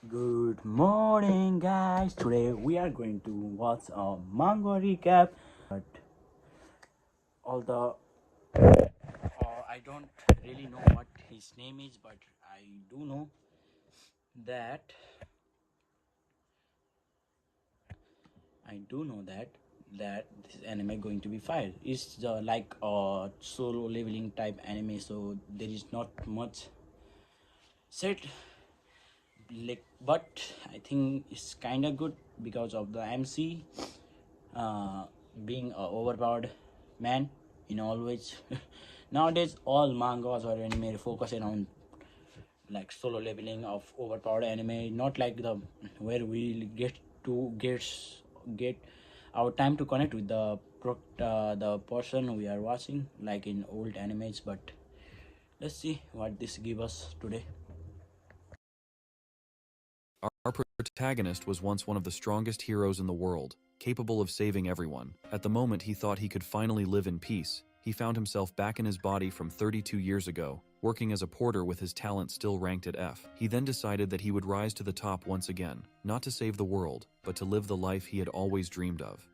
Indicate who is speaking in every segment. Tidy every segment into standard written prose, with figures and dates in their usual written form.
Speaker 1: Good morning, guys. Today we are going to watch a manga recap. But although I don't really know what his name is, but I do know that that this anime going to be fire. It's like a solo leveling type anime, so there is not much said. But I think it's kind of good because of the MC uh, being a overpowered man in always. Nowadays all mangas or anime focusing on like solo leveling of overpowered anime, not like the where we get our time to connect with the person we are watching like in old animes. But let's see what this give us today.
Speaker 2: Our protagonist was once one of the strongest heroes in the world, capable of saving everyone. At the moment he thought he could finally live in peace, he found himself back in his body from 32 years ago, working as a porter with his talent still ranked at F. He then decided that he would rise to the top once again, not to save the world, but to live the life he had always dreamed of.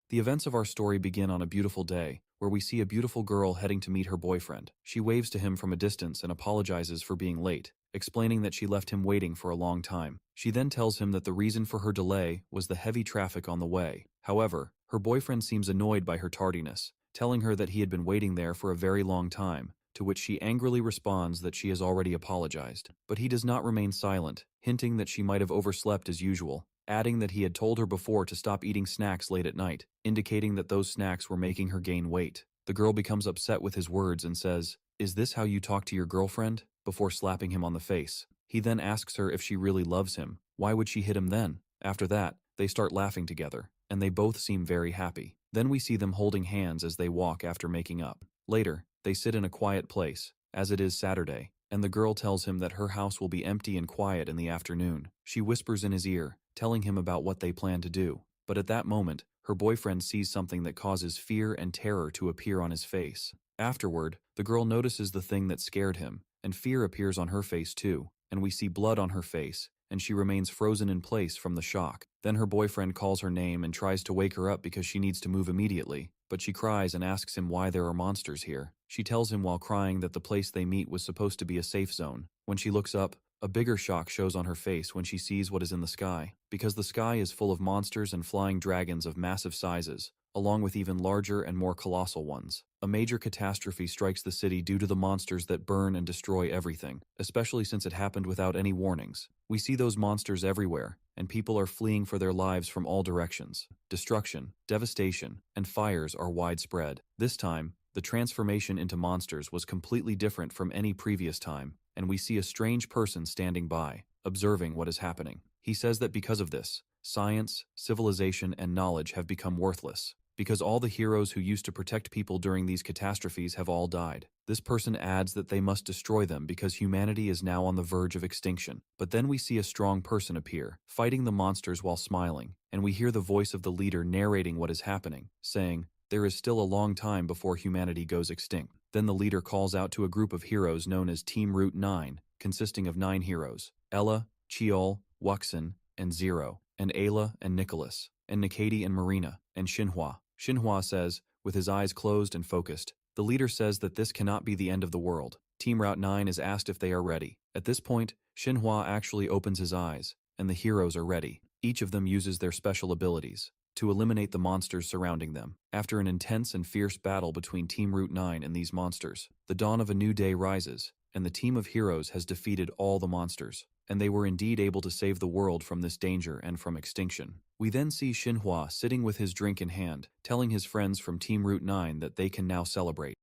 Speaker 2: The events of our story begin on a beautiful day, where we see a beautiful girl heading to meet her boyfriend. She waves to him from a distance and apologizes for being late, explaining that she left him waiting for a long time. She then tells him that the reason for her delay was the heavy traffic on the way. However, her boyfriend seems annoyed by her tardiness, telling her that he had been waiting there for a very long time, to which she angrily responds that she has already apologized. But he does not remain silent, hinting that she might have overslept as usual, adding that he had told her before to stop eating snacks late at night, indicating that those snacks were making her gain weight. The girl becomes upset with his words and says, "Is this how you talk to your girlfriend?" before slapping him on the face. He then asks her if she really loves him. Why would she hit him then? After that, they start laughing together, and they both seem very happy. Then we see them holding hands as they walk after making up. Later, they sit in a quiet place, as it is Saturday, and the girl tells him that her house will be empty and quiet in the afternoon. She whispers in his ear, telling him about what they plan to do. But at that moment, her boyfriend sees something that causes fear and terror to appear on his face. Afterward, the girl notices the thing that scared him, and fear appears on her face too, and we see blood on her face, and she remains frozen in place from the shock. Then her boyfriend calls her name and tries to wake her up because she needs to move immediately, but she cries and asks him why there are monsters here. She tells him while crying that the place they meet was supposed to be a safe zone. When she looks up, a bigger shock shows on her face when she sees what is in the sky, because the sky is full of monsters and flying dragons of massive sizes, along with even larger and more colossal ones. A major catastrophe strikes the city due to the monsters that burn and destroy everything, especially since it happened without any warnings. We see those monsters everywhere, and people are fleeing for their lives from all directions. Destruction, devastation, and fires are widespread. This time, the transformation into monsters was completely different from any previous time, and we see a strange person standing by, observing what is happening. He says that because of this, science, civilization, and knowledge have become worthless, because all the heroes who used to protect people during these catastrophes have all died. This person adds that they must destroy them because humanity is now on the verge of extinction. But then we see a strong person appear, fighting the monsters while smiling, and we hear the voice of the leader narrating what is happening, saying, "There is still a long time before humanity goes extinct." Then the leader calls out to a group of heroes known as Team Route 9, consisting of 9 heroes: Ella, Cheol, Wuxin, and Zero, and Ayla and Nicholas, and Nikati and Marina, and Xinhua. Xinhua says, with his eyes closed and focused, the leader says that this cannot be the end of the world. Team Route 9 is asked if they are ready. At this point, Xinhua actually opens his eyes, and the heroes are ready. Each of them uses their special abilities to eliminate the monsters surrounding them. After an intense and fierce battle between Team Route 9 and these monsters, the dawn of a new day rises, and the team of heroes has defeated all the monsters, and they were indeed able to save the world from this danger and from extinction. We then see Xinhua sitting with his drink in hand, telling his friends from Team Route 9 that they can now celebrate.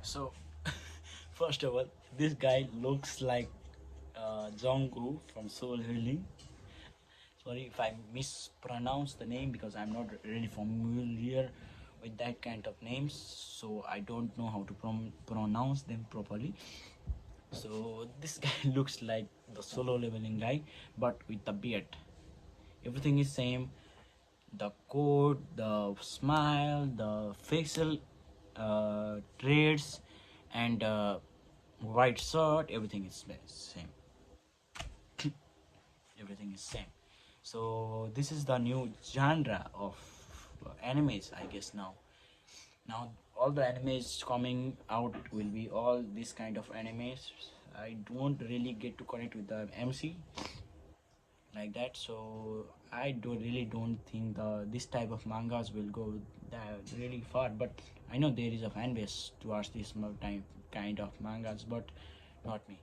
Speaker 1: So first of all, this guy looks like Jonggu from Soul Healing. Sorry if I mispronounce the name because I'm not really familiar with that kind of names, so I don't know how to pronounce them properly. So this guy looks like the solo leveling guy, but with the beard. Everything is same. The coat, the smile, the facial traits, and white shirt, everything is same. Everything is same. So this is the new genre of animes, I guess. Now all the animes coming out will be all this kind of animes. I don't really get to connect with the MC like that, so I don't think this type of mangas will go that really far. But I know there is a fan base towards this time kind of mangas, but not me.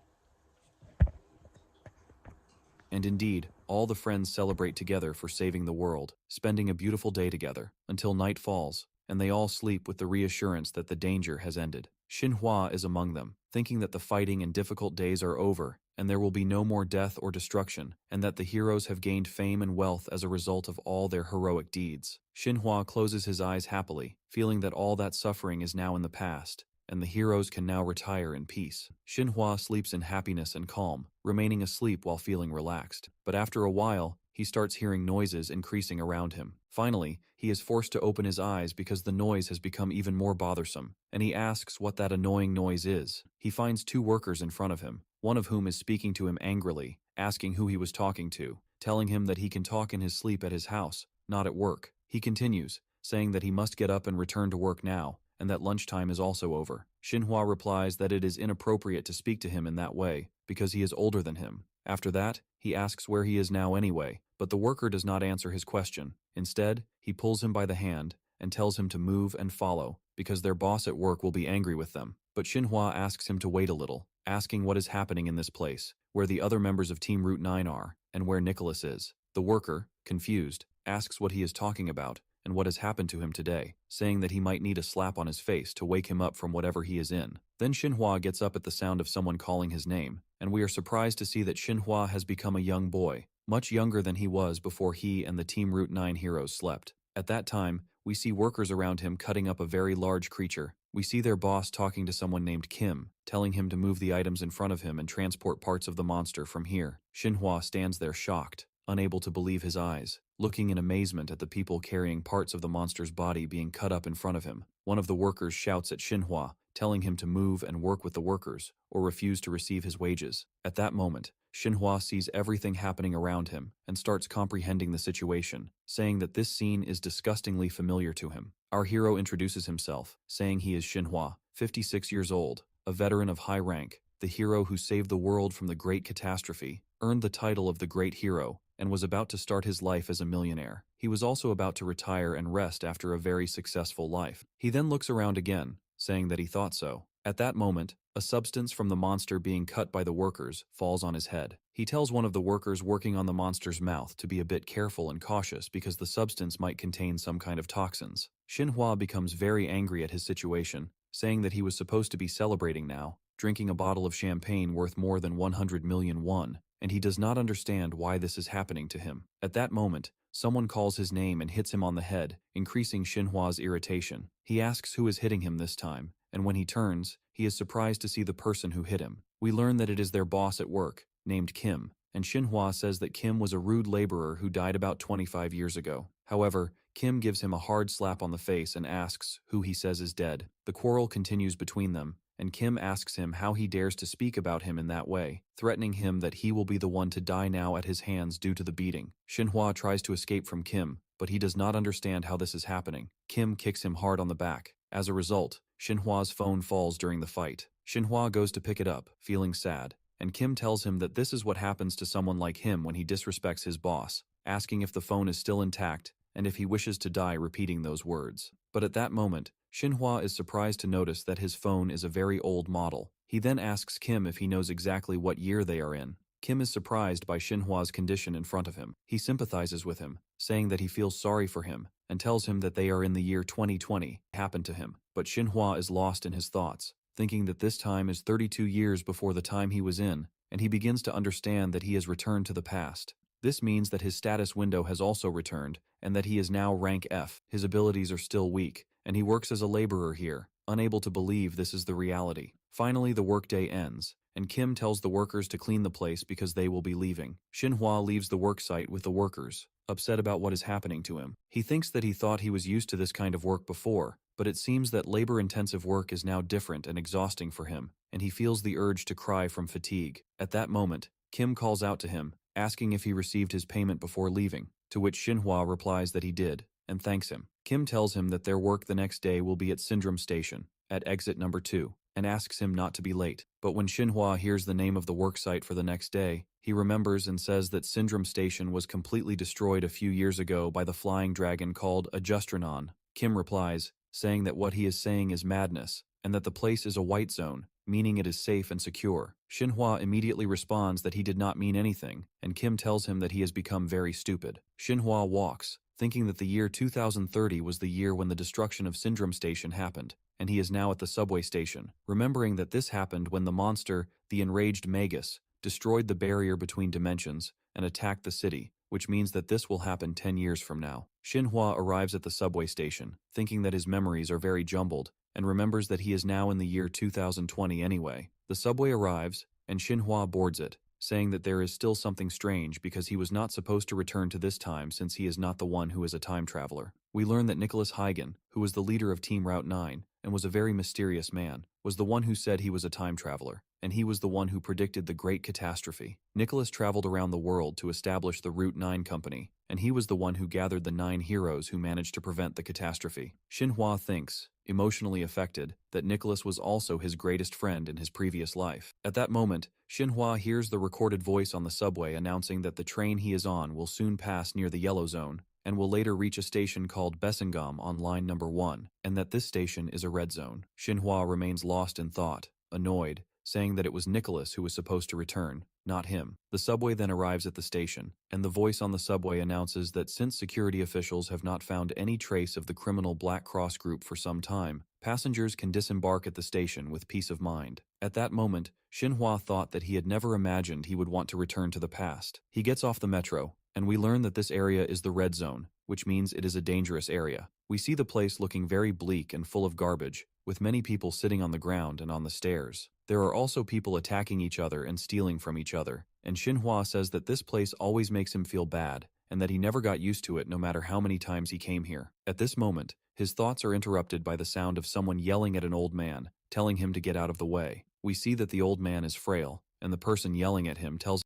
Speaker 2: And indeed, all the friends celebrate together for saving the world, spending a beautiful day together, until night falls, and they all sleep with the reassurance that the danger has ended. Xinhua is among them, thinking that the fighting and difficult days are over, and there will be no more death or destruction, and that the heroes have gained fame and wealth as a result of all their heroic deeds. Xinhua closes his eyes happily, feeling that all that suffering is now in the past, and the heroes can now retire in peace. Xinhua sleeps in happiness and calm, remaining asleep while feeling relaxed. But after a while, he starts hearing noises increasing around him. Finally, he is forced to open his eyes because the noise has become even more bothersome, and he asks what that annoying noise is. He finds two workers in front of him, one of whom is speaking to him angrily, asking who he was talking to, telling him that he can talk in his sleep at his house, not at work. He continues, saying that he must get up and return to work now, and that lunchtime is also over. Xinhua replies that it is inappropriate to speak to him in that way, because he is older than him. After that, he asks where he is now anyway, but the worker does not answer his question. Instead, he pulls him by the hand and tells him to move and follow, because their boss at work will be angry with them. But Xinhua asks him to wait a little, asking what is happening in this place, where the other members of Team Route 9 are, and where Nicholas is. The worker, confused, asks what he is talking about, and what has happened to him today, saying that he might need a slap on his face to wake him up from whatever he is in. Then Xinhua gets up at the sound of someone calling his name, and we are surprised to see that Xinhua has become a young boy, much younger than he was before he and the Team Route 9 heroes slept. At that time, we see workers around him cutting up a very large creature. We see their boss talking to someone named Kim, telling him to move the items in front of him and transport parts of the monster from here. Xinhua stands there shocked, unable to believe his eyes, looking in amazement at the people carrying parts of the monster's body being cut up in front of him. One of the workers shouts at Xinhua, telling him to move and work with the workers, or refuse to receive his wages. At that moment, Xinhua sees everything happening around him and starts comprehending the situation, saying that this scene is disgustingly familiar to him. Our hero introduces himself, saying he is Xinhua, 56 years old, a veteran of high rank, the hero who saved the world from the Great Catastrophe, earned the title of the Great Hero, and was about to start his life as a millionaire. He was also about to retire and rest after a very successful life. He then looks around again, saying that he thought so. At that moment, a substance from the monster being cut by the workers falls on his head. He tells one of the workers working on the monster's mouth to be a bit careful and cautious because the substance might contain some kind of toxins. Xinhua becomes very angry at his situation, saying that he was supposed to be celebrating now, drinking a bottle of champagne worth more than 100 million won, and he does not understand why this is happening to him. At that moment, someone calls his name and hits him on the head, increasing Xinhua's irritation. He asks who is hitting him this time, and when he turns, he is surprised to see the person who hit him. We learn that it is their boss at work, named Kim, and Xinhua says that Kim was a rude laborer who died about 25 years ago. However, Kim gives him a hard slap on the face and asks who he says is dead. The quarrel continues between them, and Kim asks him how he dares to speak about him in that way, threatening him that he will be the one to die now at his hands due to the beating. Xinhua tries to escape from Kim, but he does not understand how this is happening. Kim kicks him hard on the back. As a result, Xinhua's phone falls during the fight. Xinhua goes to pick it up, feeling sad, and Kim tells him that this is what happens to someone like him when he disrespects his boss, asking if the phone is still intact and if he wishes to die repeating those words. But at that moment, Xinhua is surprised to notice that his phone is a very old model. He then asks Kim if he knows exactly what year they are in. Kim is surprised by Xinhua's condition in front of him. He sympathizes with him, saying that he feels sorry for him, and tells him that they are in the year 2020 happened to him. But Xinhua is lost in his thoughts, thinking that this time is 32 years before the time he was in, and he begins to understand that he has returned to the past. This means that his status window has also returned, and that he is now rank F. His abilities are still weak, and he works as a laborer here, unable to believe this is the reality. Finally, the workday ends. and Kim tells the workers to clean the place because they will be leaving. Xinhua leaves the work site with the workers, upset about what is happening to him. He thinks that he thought he was used to this kind of work before, but it seems that labor-intensive work is now different and exhausting for him, and he feels the urge to cry from fatigue. At that moment, Kim calls out to him, asking if he received his payment before leaving, to which Xinhua replies that he did, and thanks him. Kim tells him that their work the next day will be at Syndrome Station, at exit number 2, and asks him not to be late. But when Xinhua hears the name of the work site for the next day, he remembers and says that Syndrome Station was completely destroyed a few years ago by the flying dragon called Ajustranon. Kim replies, saying that what he is saying is madness, and that the place is a white zone, meaning it is safe and secure. Xinhua immediately responds that he did not mean anything, and Kim tells him that he has become very stupid. Xinhua walks, thinking that the year 2030 was the year when the destruction of Syndrome Station happened, and he is now at the subway station, remembering that this happened when the monster, the enraged Magus, destroyed the barrier between dimensions and attacked the city, which means that this will happen 10 years from now. Xinhua arrives at the subway station, thinking that his memories are very jumbled, and remembers that he is now in the year 2020 anyway. The subway arrives, and Xinhua boards it, saying that there is still something strange because he was not supposed to return to this time since he is not the one who is a time traveler. We learn that Nicholas Huygen, who was the leader of Team Route 9, and was a very mysterious man, was the one who said he was a time traveler, and he was the one who predicted the Great Catastrophe. Nicholas traveled around the world to establish the Route 9 company, and he was the one who gathered the 9 heroes who managed to prevent the catastrophe. Xinhua thinks, emotionally affected, that Nicholas was also his greatest friend in his previous life. At that moment, Xinhua hears the recorded voice on the subway announcing that the train he is on will soon pass near the yellow zone, and will later reach a station called Bessingam on line number 1, and that this station is a red zone. Xinhua remains lost in thought, annoyed, saying that it was Nicholas who was supposed to return, not him. The subway then arrives at the station, and the voice on the subway announces that since security officials have not found any trace of the criminal Black Cross group for some time, passengers can disembark at the station with peace of mind. At that moment, Xinhua thought that he had never imagined he would want to return to the past. He gets off the metro, and we learn that this area is the red zone, which means it is a dangerous area. We see the place looking very bleak and full of garbage, with many people sitting on the ground and on the stairs. There are also people attacking each other and stealing from each other, and Xinhua says that this place always makes him feel bad, and that he never got used to it no matter how many times he came here. At this moment, his thoughts are interrupted by the sound of someone yelling at an old man, telling him to get out of the way. We see that the old man is frail, and the person yelling at him tells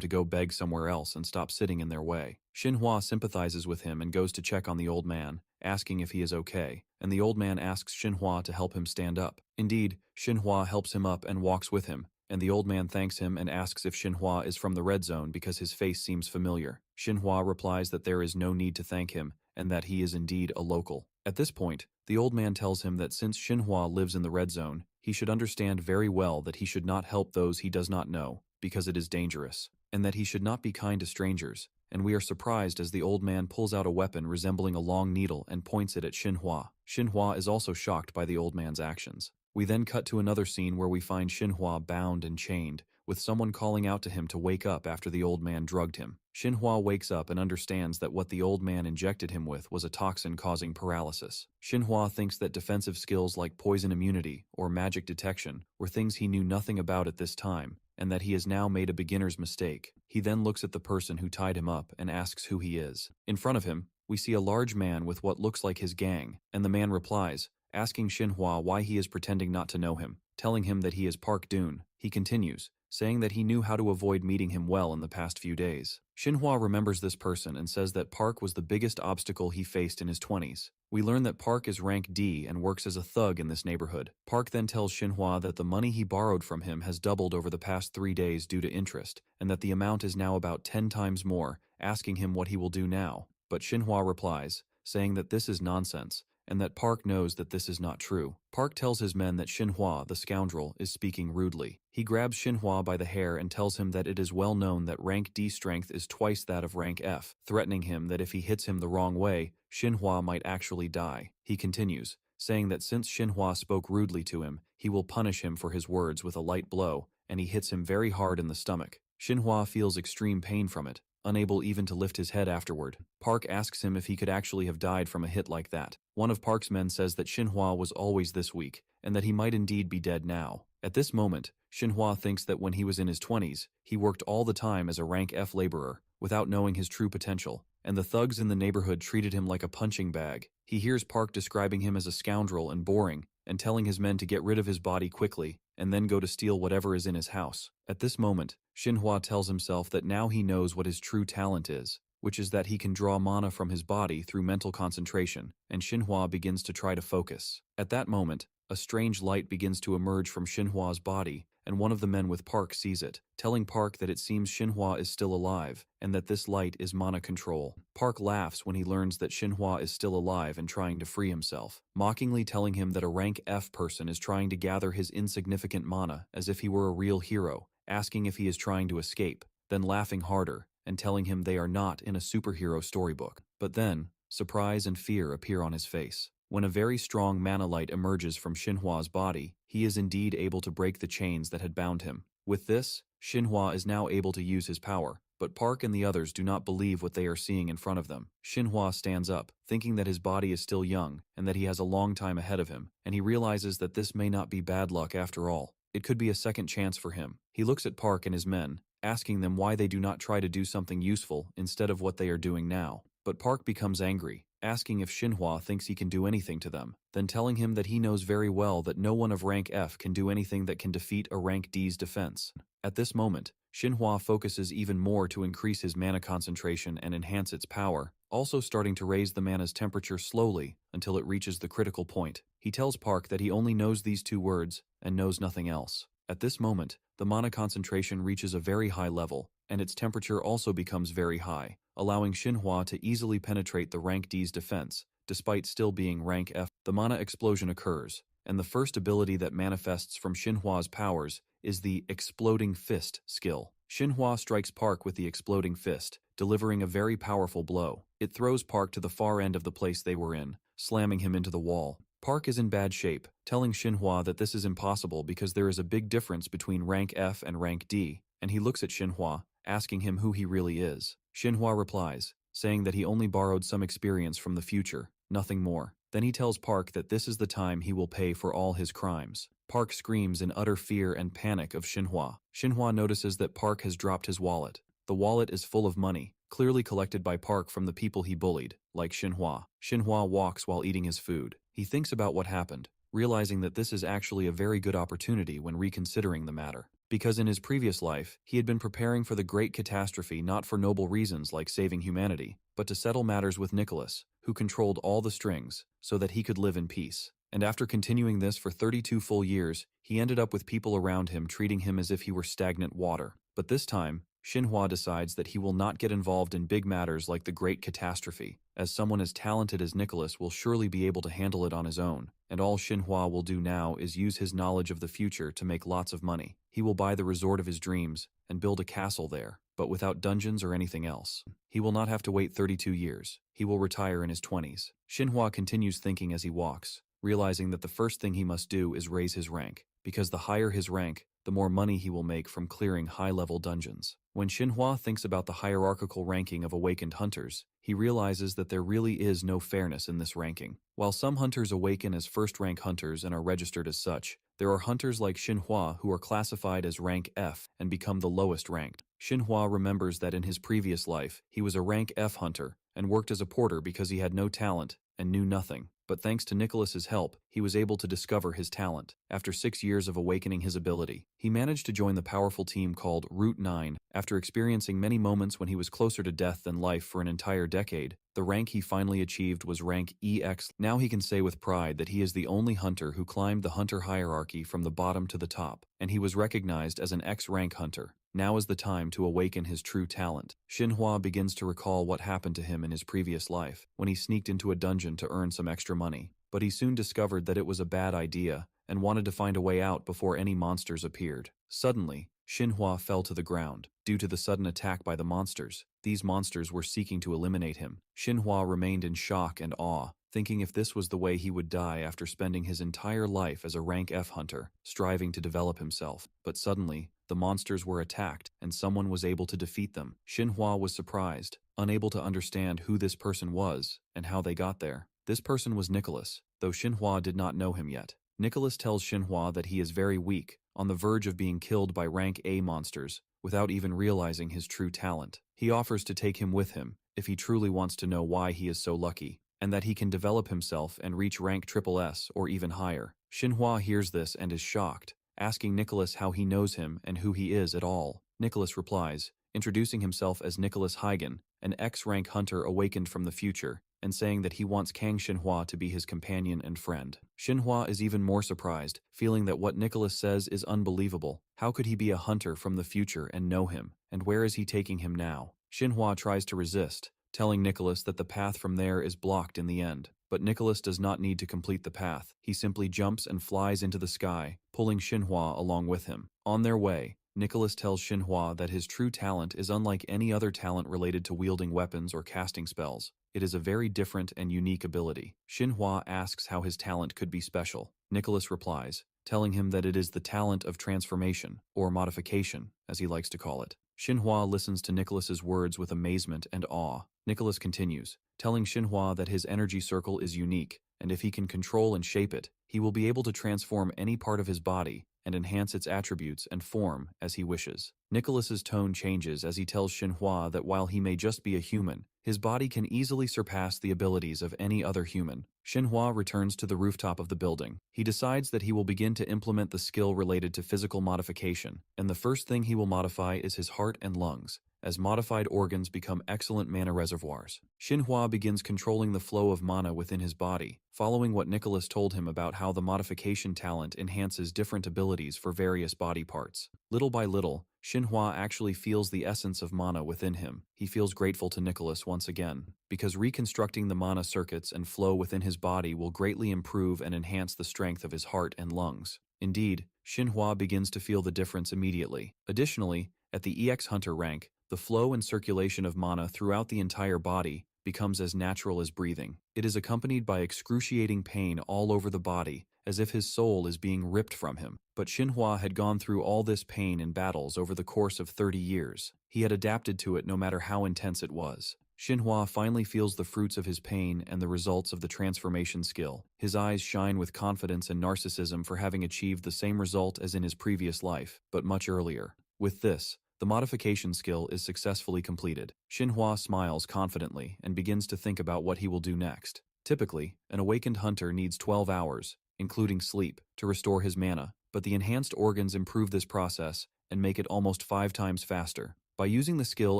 Speaker 2: to go beg somewhere else and stop sitting in their way. Xinhua sympathizes with him and goes to check on the old man, asking if he is okay, and the old man asks Xinhua to help him stand up. Indeed, Xinhua helps him up and walks with him, and the old man thanks him and asks if Xinhua is from the red zone because his face seems familiar. Xinhua replies that there is no need to thank him, and that he is indeed a local. At this point, the old man tells him that since Xinhua lives in the red zone, he should understand very well that he should not help those he does not know, because it is dangerous, and that he should not be kind to strangers, and we are surprised as the old man pulls out a weapon resembling a long needle and points it at Xinhua. Xinhua is also shocked by the old man's actions. We then cut to another scene where we find Xinhua bound and chained, with someone calling out to him to wake up after the old man drugged him. Xinhua wakes up and understands that what the old man injected him with was a toxin causing paralysis. Xinhua thinks that defensive skills like poison immunity or magic detection were things he knew nothing about at this time, and that he has now made a beginner's mistake. He then looks at the person who tied him up and asks who he is. In front of him, we see a large man with what looks like his gang, and the man replies, asking Xinhua why he is pretending not to know him, telling him that he is Park Dune. He continues, saying that he knew how to avoid meeting him well in the past few days. Xinhua remembers this person and says that Park was the biggest obstacle he faced in his 20s. We learn that Park is rank D and works as a thug in this neighborhood. Park then tells Xinhua that the money he borrowed from him has doubled over the past 3 days due to interest, and that the amount is now about 10 times more, asking him what he will do now. But Xinhua replies, saying that this is nonsense, and that Park knows that this is not true. Park tells his men that Xinhua, the scoundrel, is speaking rudely. He grabs Xinhua by the hair and tells him that it is well known that rank D strength is twice that of rank F, threatening him that if he hits him the wrong way, Xinhua might actually die. He continues, saying that since Xinhua spoke rudely to him, he will punish him for his words with a light blow, and he hits him very hard in the stomach. Xinhua feels extreme pain from it, unable even to lift his head afterward. Park asks him if he could actually have died from a hit like that. One of Park's men says that Xinhua was always this weak, and that he might indeed be dead now. At this moment, Xinhua thinks that when he was in his 20s, he worked all the time as a rank F laborer, without knowing his true potential, and the thugs in the neighborhood treated him like a punching bag. He hears Park describing him as a scoundrel and boring, and telling his men to get rid of his body quickly, and then go to steal whatever is in his house. At this moment, Xinhua tells himself that now he knows what his true talent is, which is that he can draw mana from his body through mental concentration, and Xinhua begins to try to focus. At that moment, a strange light begins to emerge from Xinhua's body, and one of the men with Park sees it, telling Park that it seems Xinhua is still alive, and that this light is mana control. Park laughs when he learns that Xinhua is still alive and trying to free himself, mockingly telling him that a rank F person is trying to gather his insignificant mana as if he were a real hero, asking if he is trying to escape, then laughing harder, and telling him they are not in a superhero storybook. But then, surprise and fear appear on his face. When a very strong mana light emerges from Xinhua's body, he is indeed able to break the chains that had bound him. With this, Xinhua is now able to use his power, but Park and the others do not believe what they are seeing in front of them. Xinhua stands up, thinking that his body is still young, and that he has a long time ahead of him, and he realizes that this may not be bad luck after all. It could be a second chance for him. He looks at Park and his men, asking them why they do not try to do something useful instead of what they are doing now. But Park becomes angry, asking if Xinhua thinks he can do anything to them, then telling him that he knows very well that no one of rank F can do anything that can defeat a rank D's defense. At this moment, Xinhua focuses even more to increase his mana concentration and enhance its power, also starting to raise the mana's temperature slowly until it reaches the critical point. He tells Park that he only knows these 2 words and knows nothing else. At this moment, the mana concentration reaches a very high level, and its temperature also becomes very high, allowing Xinhua to easily penetrate the rank D's defense, despite still being rank F. The mana explosion occurs, and the first ability that manifests from Xinhua's powers is the Exploding Fist skill. Xinhua strikes Park with the Exploding Fist, delivering a very powerful blow. It throws Park to the far end of the place they were in, slamming him into the wall. Park is in bad shape, telling Xinhua that this is impossible because there is a big difference between rank F and rank D, and he looks at Xinhua, asking him who he really is. Xinhua replies, saying that he only borrowed some experience from the future, nothing more. Then he tells Park that this is the time he will pay for all his crimes. Park screams in utter fear and panic of Xinhua. Xinhua notices that Park has dropped his wallet. The wallet is full of money, clearly collected by Park from the people he bullied, like Xinhua. Xinhua walks while eating his food. He thinks about what happened, realizing that this is actually a very good opportunity when reconsidering the matter. Because in his previous life, he had been preparing for the great catastrophe not for noble reasons like saving humanity, but to settle matters with Nicholas, who controlled all the strings, so that he could live in peace. And after continuing this for 32 full years, he ended up with people around him treating him as if he were stagnant water. But this time, Xinhua decides that he will not get involved in big matters like the great catastrophe, as someone as talented as Nicholas will surely be able to handle it on his own, and all Xinhua will do now is use his knowledge of the future to make lots of money. He will buy the resort of his dreams and build a castle there, but without dungeons or anything else. He will not have to wait 32 years. He will retire in his 20s. Xinhua continues thinking as he walks, realizing that the first thing he must do is raise his rank, because the higher his rank, the more money he will make from clearing high-level dungeons. When Xinhua thinks about the hierarchical ranking of awakened hunters, he realizes that there really is no fairness in this ranking. While some hunters awaken as first-rank hunters and are registered as such, there are hunters like Xinhua who are classified as rank F and become the lowest ranked. Xinhua remembers that in his previous life, he was a rank F hunter and worked as a porter because he had no talent and knew nothing. But thanks to Nicholas's help, he was able to discover his talent. After 6 years of awakening his ability, he managed to join the powerful team called Route 9. After experiencing many moments when he was closer to death than life for an entire decade, the rank he finally achieved was rank EX. Now he can say with pride that he is the only hunter who climbed the hunter hierarchy from the bottom to the top, and he was recognized as an X-rank hunter. Now is the time to awaken his true talent. Xinhua begins to recall what happened to him in his previous life, when he sneaked into a dungeon to earn some extra money. But he soon discovered that it was a bad idea, and wanted to find a way out before any monsters appeared. Suddenly, Xinhua fell to the ground, due to the sudden attack by the monsters. These monsters were seeking to eliminate him. Xinhua remained in shock and awe, thinking if this was the way he would die after spending his entire life as a rank F hunter, striving to develop himself. But suddenly, the monsters were attacked, and someone was able to defeat them. Xinhua was surprised, unable to understand who this person was, and how they got there. This person was Nicholas, though Xinhua did not know him yet. Nicholas tells Xinhua that he is very weak, on the verge of being killed by rank A monsters, without even realizing his true talent. He offers to take him with him, if he truly wants to know why he is so lucky, and that he can develop himself and reach rank SSS or even higher. Xinhua hears this and is shocked, asking Nicholas how he knows him and who he is at all. Nicholas replies, introducing himself as Nicholas Huygen, an X-rank hunter awakened from the future, and saying that he wants Kang Xinhua to be his companion and friend. Xinhua is even more surprised, feeling that what Nicholas says is unbelievable. How could he be a hunter from the future and know him, and where is he taking him now? Xinhua tries to resist, telling Nicholas that the path from there is blocked in the end. But Nicholas does not need to complete the path. He simply jumps and flies into the sky, pulling Xinhua along with him. On their way, Nicholas tells Xinhua that his true talent is unlike any other talent related to wielding weapons or casting spells. It is a very different and unique ability. Xinhua asks how his talent could be special. Nicholas replies, telling him that it is the talent of transformation, or modification, as he likes to call it. Xinhua listens to Nicholas's words with amazement and awe. Nicholas continues, telling Xinhua that his energy circle is unique, and if he can control and shape it, he will be able to transform any part of his body and enhance its attributes and form as he wishes. Nicholas's tone changes as he tells Xinhua that while he may just be a human, his body can easily surpass the abilities of any other human. Xinhua returns to the rooftop of the building. He decides that he will begin to implement the skill related to physical modification, and the first thing he will modify is his heart and lungs, as modified organs become excellent mana reservoirs. Xinhua begins controlling the flow of mana within his body, following what Nicholas told him about how the modification talent enhances different abilities for various body parts. Little by little, Xinhua actually feels the essence of mana within him. He feels grateful to Nicholas once again, because reconstructing the mana circuits and flow within his body will greatly improve and enhance the strength of his heart and lungs. Indeed, Xinhua begins to feel the difference immediately. Additionally, at the EX Hunter rank, the flow and circulation of mana throughout the entire body becomes as natural as breathing. It is accompanied by excruciating pain all over the body, as if his soul is being ripped from him. But Xinhua had gone through all this pain in battles over the course of 30 years. He had adapted to it no matter how intense it was. Xinhua finally feels the fruits of his pain and the results of the transformation skill. His eyes shine with confidence and narcissism for having achieved the same result as in his previous life, but much earlier. With this, the modification skill is successfully completed. Xinhua smiles confidently and begins to think about what he will do next. Typically, an awakened hunter needs 12 hours, including sleep, to restore his mana, but the enhanced organs improve this process and make it almost 5 times faster. By using the skill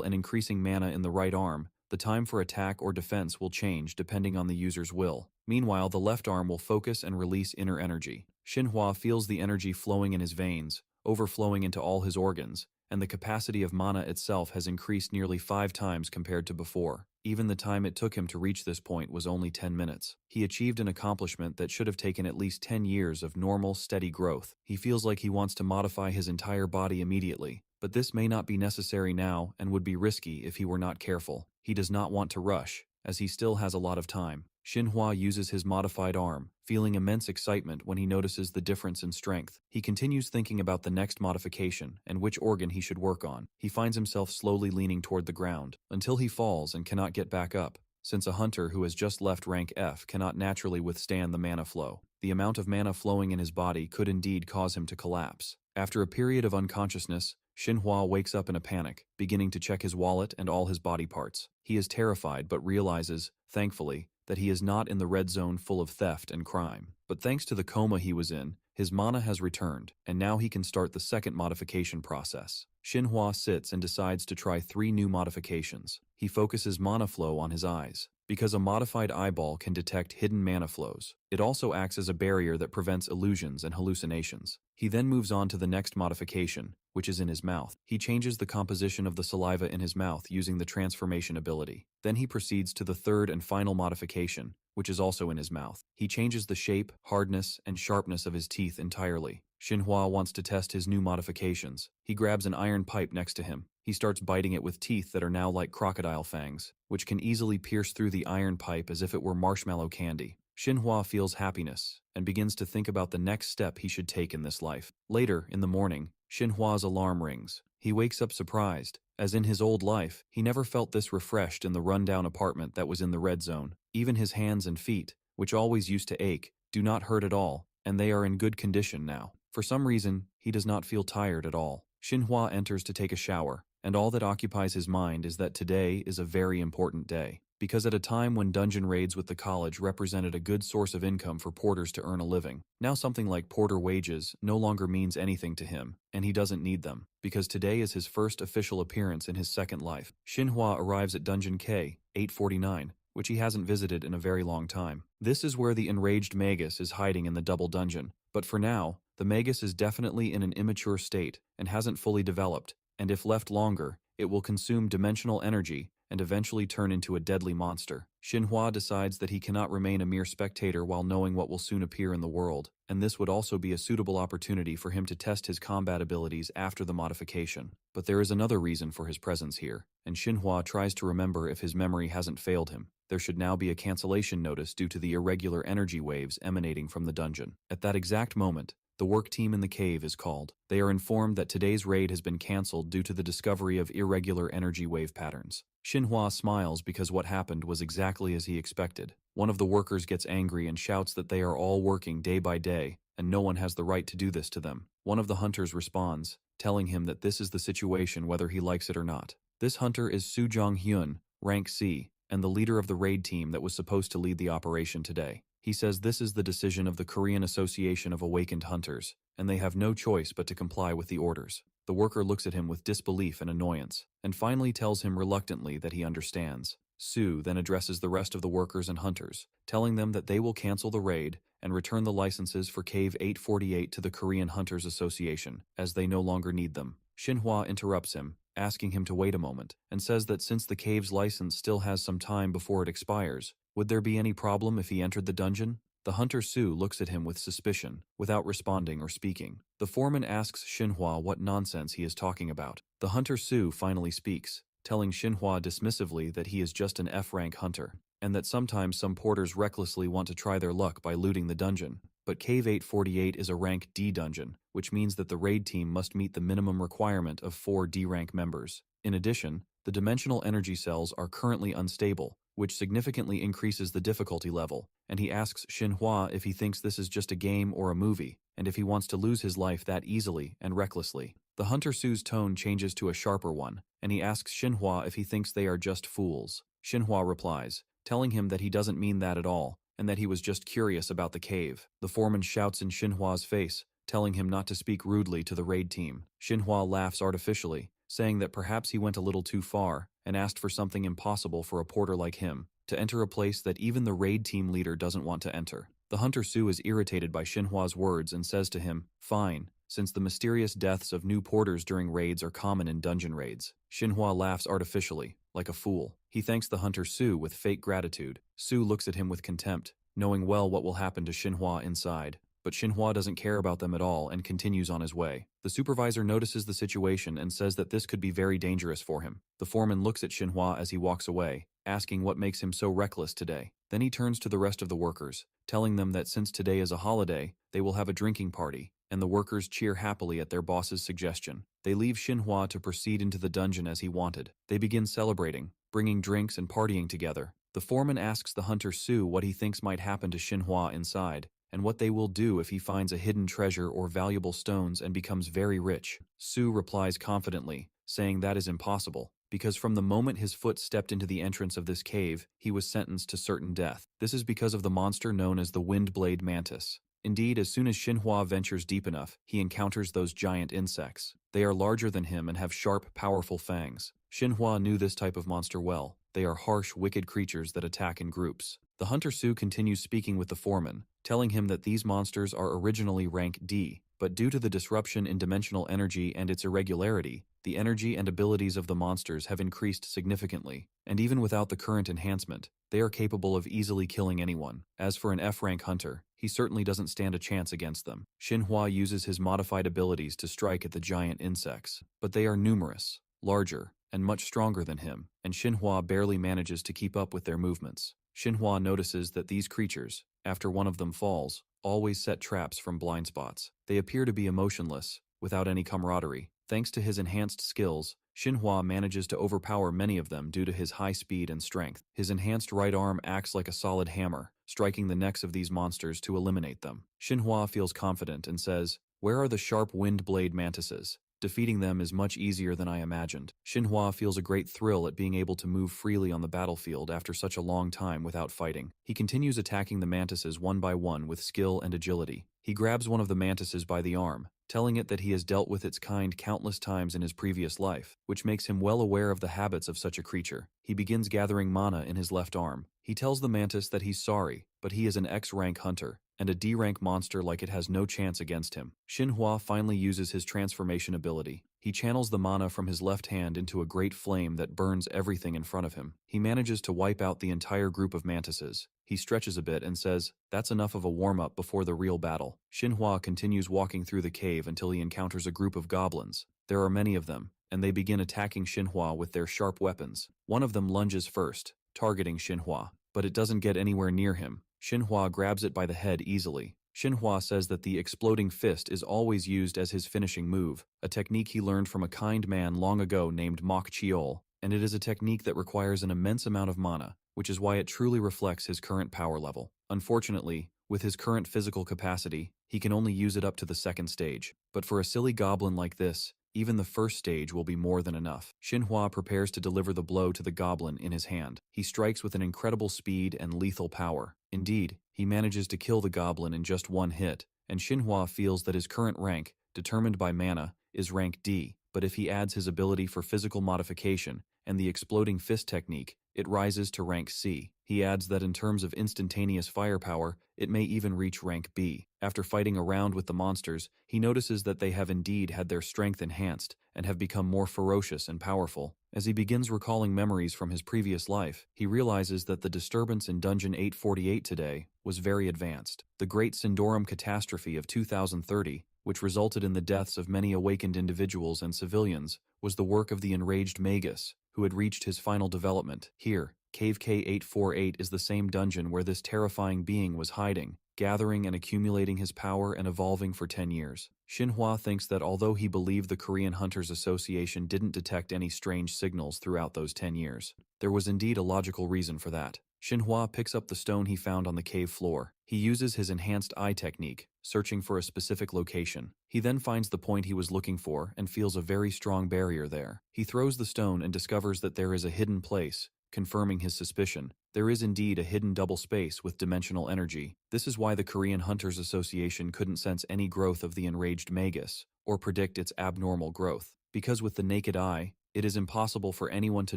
Speaker 2: and increasing mana in the right arm, the time for attack or defense will change depending on the user's will. Meanwhile, the left arm will focus and release inner energy. Xinhua feels the energy flowing in his veins, overflowing into all his organs, and the capacity of mana itself has increased nearly 5 times compared to before. Even the time it took him to reach this point was only 10 minutes. He achieved an accomplishment that should have taken at least 10 years of normal, steady growth. He feels like he wants to modify his entire body immediately, but this may not be necessary now and would be risky if he were not careful. He does not want to rush, as he still has a lot of time. Xinhua uses his modified arm, feeling immense excitement when he notices the difference in strength. He continues thinking about the next modification and which organ he should work on. He finds himself slowly leaning toward the ground, until he falls and cannot get back up, since a hunter who has just left rank F cannot naturally withstand the mana flow. The amount of mana flowing in his body could indeed cause him to collapse. After a period of unconsciousness, Xinhua wakes up in a panic, beginning to check his wallet and all his body parts. He is terrified but realizes, thankfully, that he is not in the red zone full of theft and crime. But thanks to the coma he was in, his mana has returned, and now he can start the second modification process. Xinhua sits and decides to try 3 new modifications. He focuses mana flow on his eyes, because a modified eyeball can detect hidden mana flows. It also acts as a barrier that prevents illusions and hallucinations. He then moves on to the next modification, which is in his mouth. He changes the composition of the saliva in his mouth using the transformation ability. Then he proceeds to the third and final modification, which is also in his mouth. He changes the shape, hardness, and sharpness of his teeth entirely. Xinhua wants to test his new modifications. He grabs an iron pipe next to him. He starts biting it with teeth that are now like crocodile fangs, which can easily pierce through the iron pipe as if it were marshmallow candy. Xinhua feels happiness and begins to think about the next step he should take in this life. Later, in the morning, Xinhua's alarm rings. He wakes up surprised, as in his old life, he never felt this refreshed in the rundown apartment that was in the red zone. Even his hands and feet, which always used to ache, do not hurt at all, and they are in good condition now. For some reason, he does not feel tired at all. Xinhua enters to take a shower, and all that occupies his mind is that today is a very important day. Because at a time when dungeon raids with the college represented a good source of income for porters to earn a living, now something like porter wages no longer means anything to him, and he doesn't need them, because today is his first official appearance in his second life. Xinhua arrives at Dungeon K, 849, which he hasn't visited in a very long time. This is where the enraged Magus is hiding in the double dungeon, but for now, the Magus is definitely in an immature state and hasn't fully developed, and if left longer, it will consume dimensional energy and eventually turn into a deadly monster. Xinhua decides that he cannot remain a mere spectator while knowing what will soon appear in the world, and this would also be a suitable opportunity for him to test his combat abilities after the modification. But there is another reason for his presence here, and Xinhua tries to remember if his memory hasn't failed him. There should now be a cancellation notice due to the irregular energy waves emanating from the dungeon. At that exact moment, the work team in the cave is called. They are informed that today's raid has been cancelled due to the discovery of irregular energy wave patterns. Xinhua smiles because what happened was exactly as he expected. One of the workers gets angry and shouts that they are all working day by day, and no one has the right to do this to them. One of the hunters responds, telling him that this is the situation whether he likes it or not. This hunter is Su Jong-hyun, rank C, and the leader of the raid team that was supposed to lead the operation today. He says this is the decision of the Korean Association of Awakened Hunters, and they have no choice but to comply with the orders. The worker looks at him with disbelief and annoyance, and finally tells him reluctantly that he understands. Su then addresses the rest of the workers and hunters, telling them that they will cancel the raid and return the licenses for Cave 848 to the Korean Hunters Association, as they no longer need them. Xinhua interrupts him, asking him to wait a moment, and says that since the cave's license still has some time before it expires, would there be any problem if he entered the dungeon? The hunter Su looks at him with suspicion, without responding or speaking. The foreman asks Xinhua what nonsense he is talking about. The hunter Su finally speaks, telling Xinhua dismissively that he is just an F-rank hunter, and that sometimes some porters recklessly want to try their luck by looting the dungeon. But Cave 848 is a rank D dungeon, which means that the raid team must meet the minimum requirement of 4 D-rank members. In addition, the dimensional energy cells are currently unstable, which significantly increases the difficulty level, and he asks Xinhua if he thinks this is just a game or a movie, and if he wants to lose his life that easily and recklessly. The hunter Su's tone changes to a sharper one, and he asks Xinhua if he thinks they are just fools. Xinhua replies, telling him that he doesn't mean that at all, and that he was just curious about the cave. The foreman shouts in Xinhua's face, telling him not to speak rudely to the raid team. Xinhua laughs artificially, saying that perhaps he went a little too far, and asked for something impossible for a porter like him, to enter a place that even the raid team leader doesn't want to enter. The hunter Su is irritated by Xinhua's words and says to him, "Fine, since the mysterious deaths of new porters during raids are common in dungeon raids." Xinhua laughs artificially, like a fool. He thanks the hunter Su with fake gratitude. Su looks at him with contempt, knowing well what will happen to Xinhua inside. But Xinhua doesn't care about them at all and continues on his way. The supervisor notices the situation and says that this could be very dangerous for him. The foreman looks at Xinhua as he walks away, asking what makes him so reckless today. Then he turns to the rest of the workers, telling them that since today is a holiday, they will have a drinking party, and the workers cheer happily at their boss's suggestion. They leave Xinhua to proceed into the dungeon as he wanted. They begin celebrating, bringing drinks and partying together. The foreman asks the hunter Su what he thinks might happen to Xinhua inside, and what they will do if he finds a hidden treasure or valuable stones and becomes very rich. Su replies confidently, saying that is impossible, because from the moment his foot stepped into the entrance of this cave, he was sentenced to certain death. This is because of the monster known as the wind-blade mantis. Indeed, as soon as Xinhua ventures deep enough, he encounters those giant insects. They are larger than him and have sharp, powerful fangs. Xinhua knew this type of monster well. They are harsh, wicked creatures that attack in groups. The Hunter Su continues speaking with the foreman, telling him that these monsters are originally rank D, but due to the disruption in dimensional energy and its irregularity, the energy and abilities of the monsters have increased significantly, and even without the current enhancement, they are capable of easily killing anyone. As for an F-rank hunter, he certainly doesn't stand a chance against them. Xinhua uses his modified abilities to strike at the giant insects, but they are numerous, larger, and much stronger than him, and Xinhua barely manages to keep up with their movements. Xinhua notices that these creatures, after one of them falls, always set traps from blind spots. They appear to be emotionless, without any camaraderie. Thanks to his enhanced skills, Xinhua manages to overpower many of them due to his high speed and strength. His enhanced right arm acts like a solid hammer, striking the necks of these monsters to eliminate them. Xinhua feels confident and says, "Where are the sharp wind blade mantises? Defeating them is much easier than I imagined." Xinhua feels a great thrill at being able to move freely on the battlefield after such a long time without fighting. He continues attacking the mantises one by one with skill and agility. He grabs one of the mantises by the arm, telling it that he has dealt with its kind countless times in his previous life, which makes him well aware of the habits of such a creature. He begins gathering mana in his left arm. He tells the mantis that he's sorry, but he is an X-rank hunter, and a D-rank monster like it has no chance against him. Xinhua finally uses his transformation ability. He channels the mana from his left hand into a great flame that burns everything in front of him. He manages to wipe out the entire group of mantises. He stretches a bit and says, "That's enough of a warm-up before the real battle." Xinhua continues walking through the cave until he encounters a group of goblins. There are many of them, and they begin attacking Xinhua with their sharp weapons. One of them lunges first, targeting Xinhua, but it doesn't get anywhere near him. Xinhua grabs it by the head easily. Xinhua says that the exploding fist is always used as his finishing move, a technique he learned from a kind man long ago named Mok Chiol, and it is a technique that requires an immense amount of mana, which is why it truly reflects his current power level. Unfortunately, with his current physical capacity, he can only use it up to the second stage, but for a silly goblin like this, even the first stage will be more than enough. Xinhua prepares to deliver the blow to the goblin in his hand. He strikes with an incredible speed and lethal power. Indeed, he manages to kill the goblin in just one hit, and Xinhua feels that his current rank, determined by mana, is rank D, but if he adds his ability for physical modification and the exploding fist technique, it rises to rank C. He adds that in terms of instantaneous firepower, it may even reach rank B. After fighting around with the monsters, he notices that they have indeed had their strength enhanced and have become more ferocious and powerful. As he begins recalling memories from his previous life, he realizes that the disturbance in Dungeon 848 today was very advanced. The Great Sindorum Catastrophe of 2030, which resulted in the deaths of many awakened individuals and civilians, was the work of the enraged Magus, who had reached his final development. Here, Cave K848 is the same dungeon where this terrifying being was hiding, gathering and accumulating his power and evolving for 10 years. Xinhua thinks that although he believed the Korean Hunters Association didn't detect any strange signals throughout those 10 years, there was indeed a logical reason for that. Xinhua picks up the stone he found on the cave floor. He uses his enhanced eye technique, searching for a specific location. He then finds the point he was looking for and feels a very strong barrier there. He throws the stone and discovers that there is a hidden place, confirming his suspicion. There is indeed a hidden double space with dimensional energy. This is why the Korean Hunters Association couldn't sense any growth of the enraged Magus, or predict its abnormal growth. Because with the naked eye, it is impossible for anyone to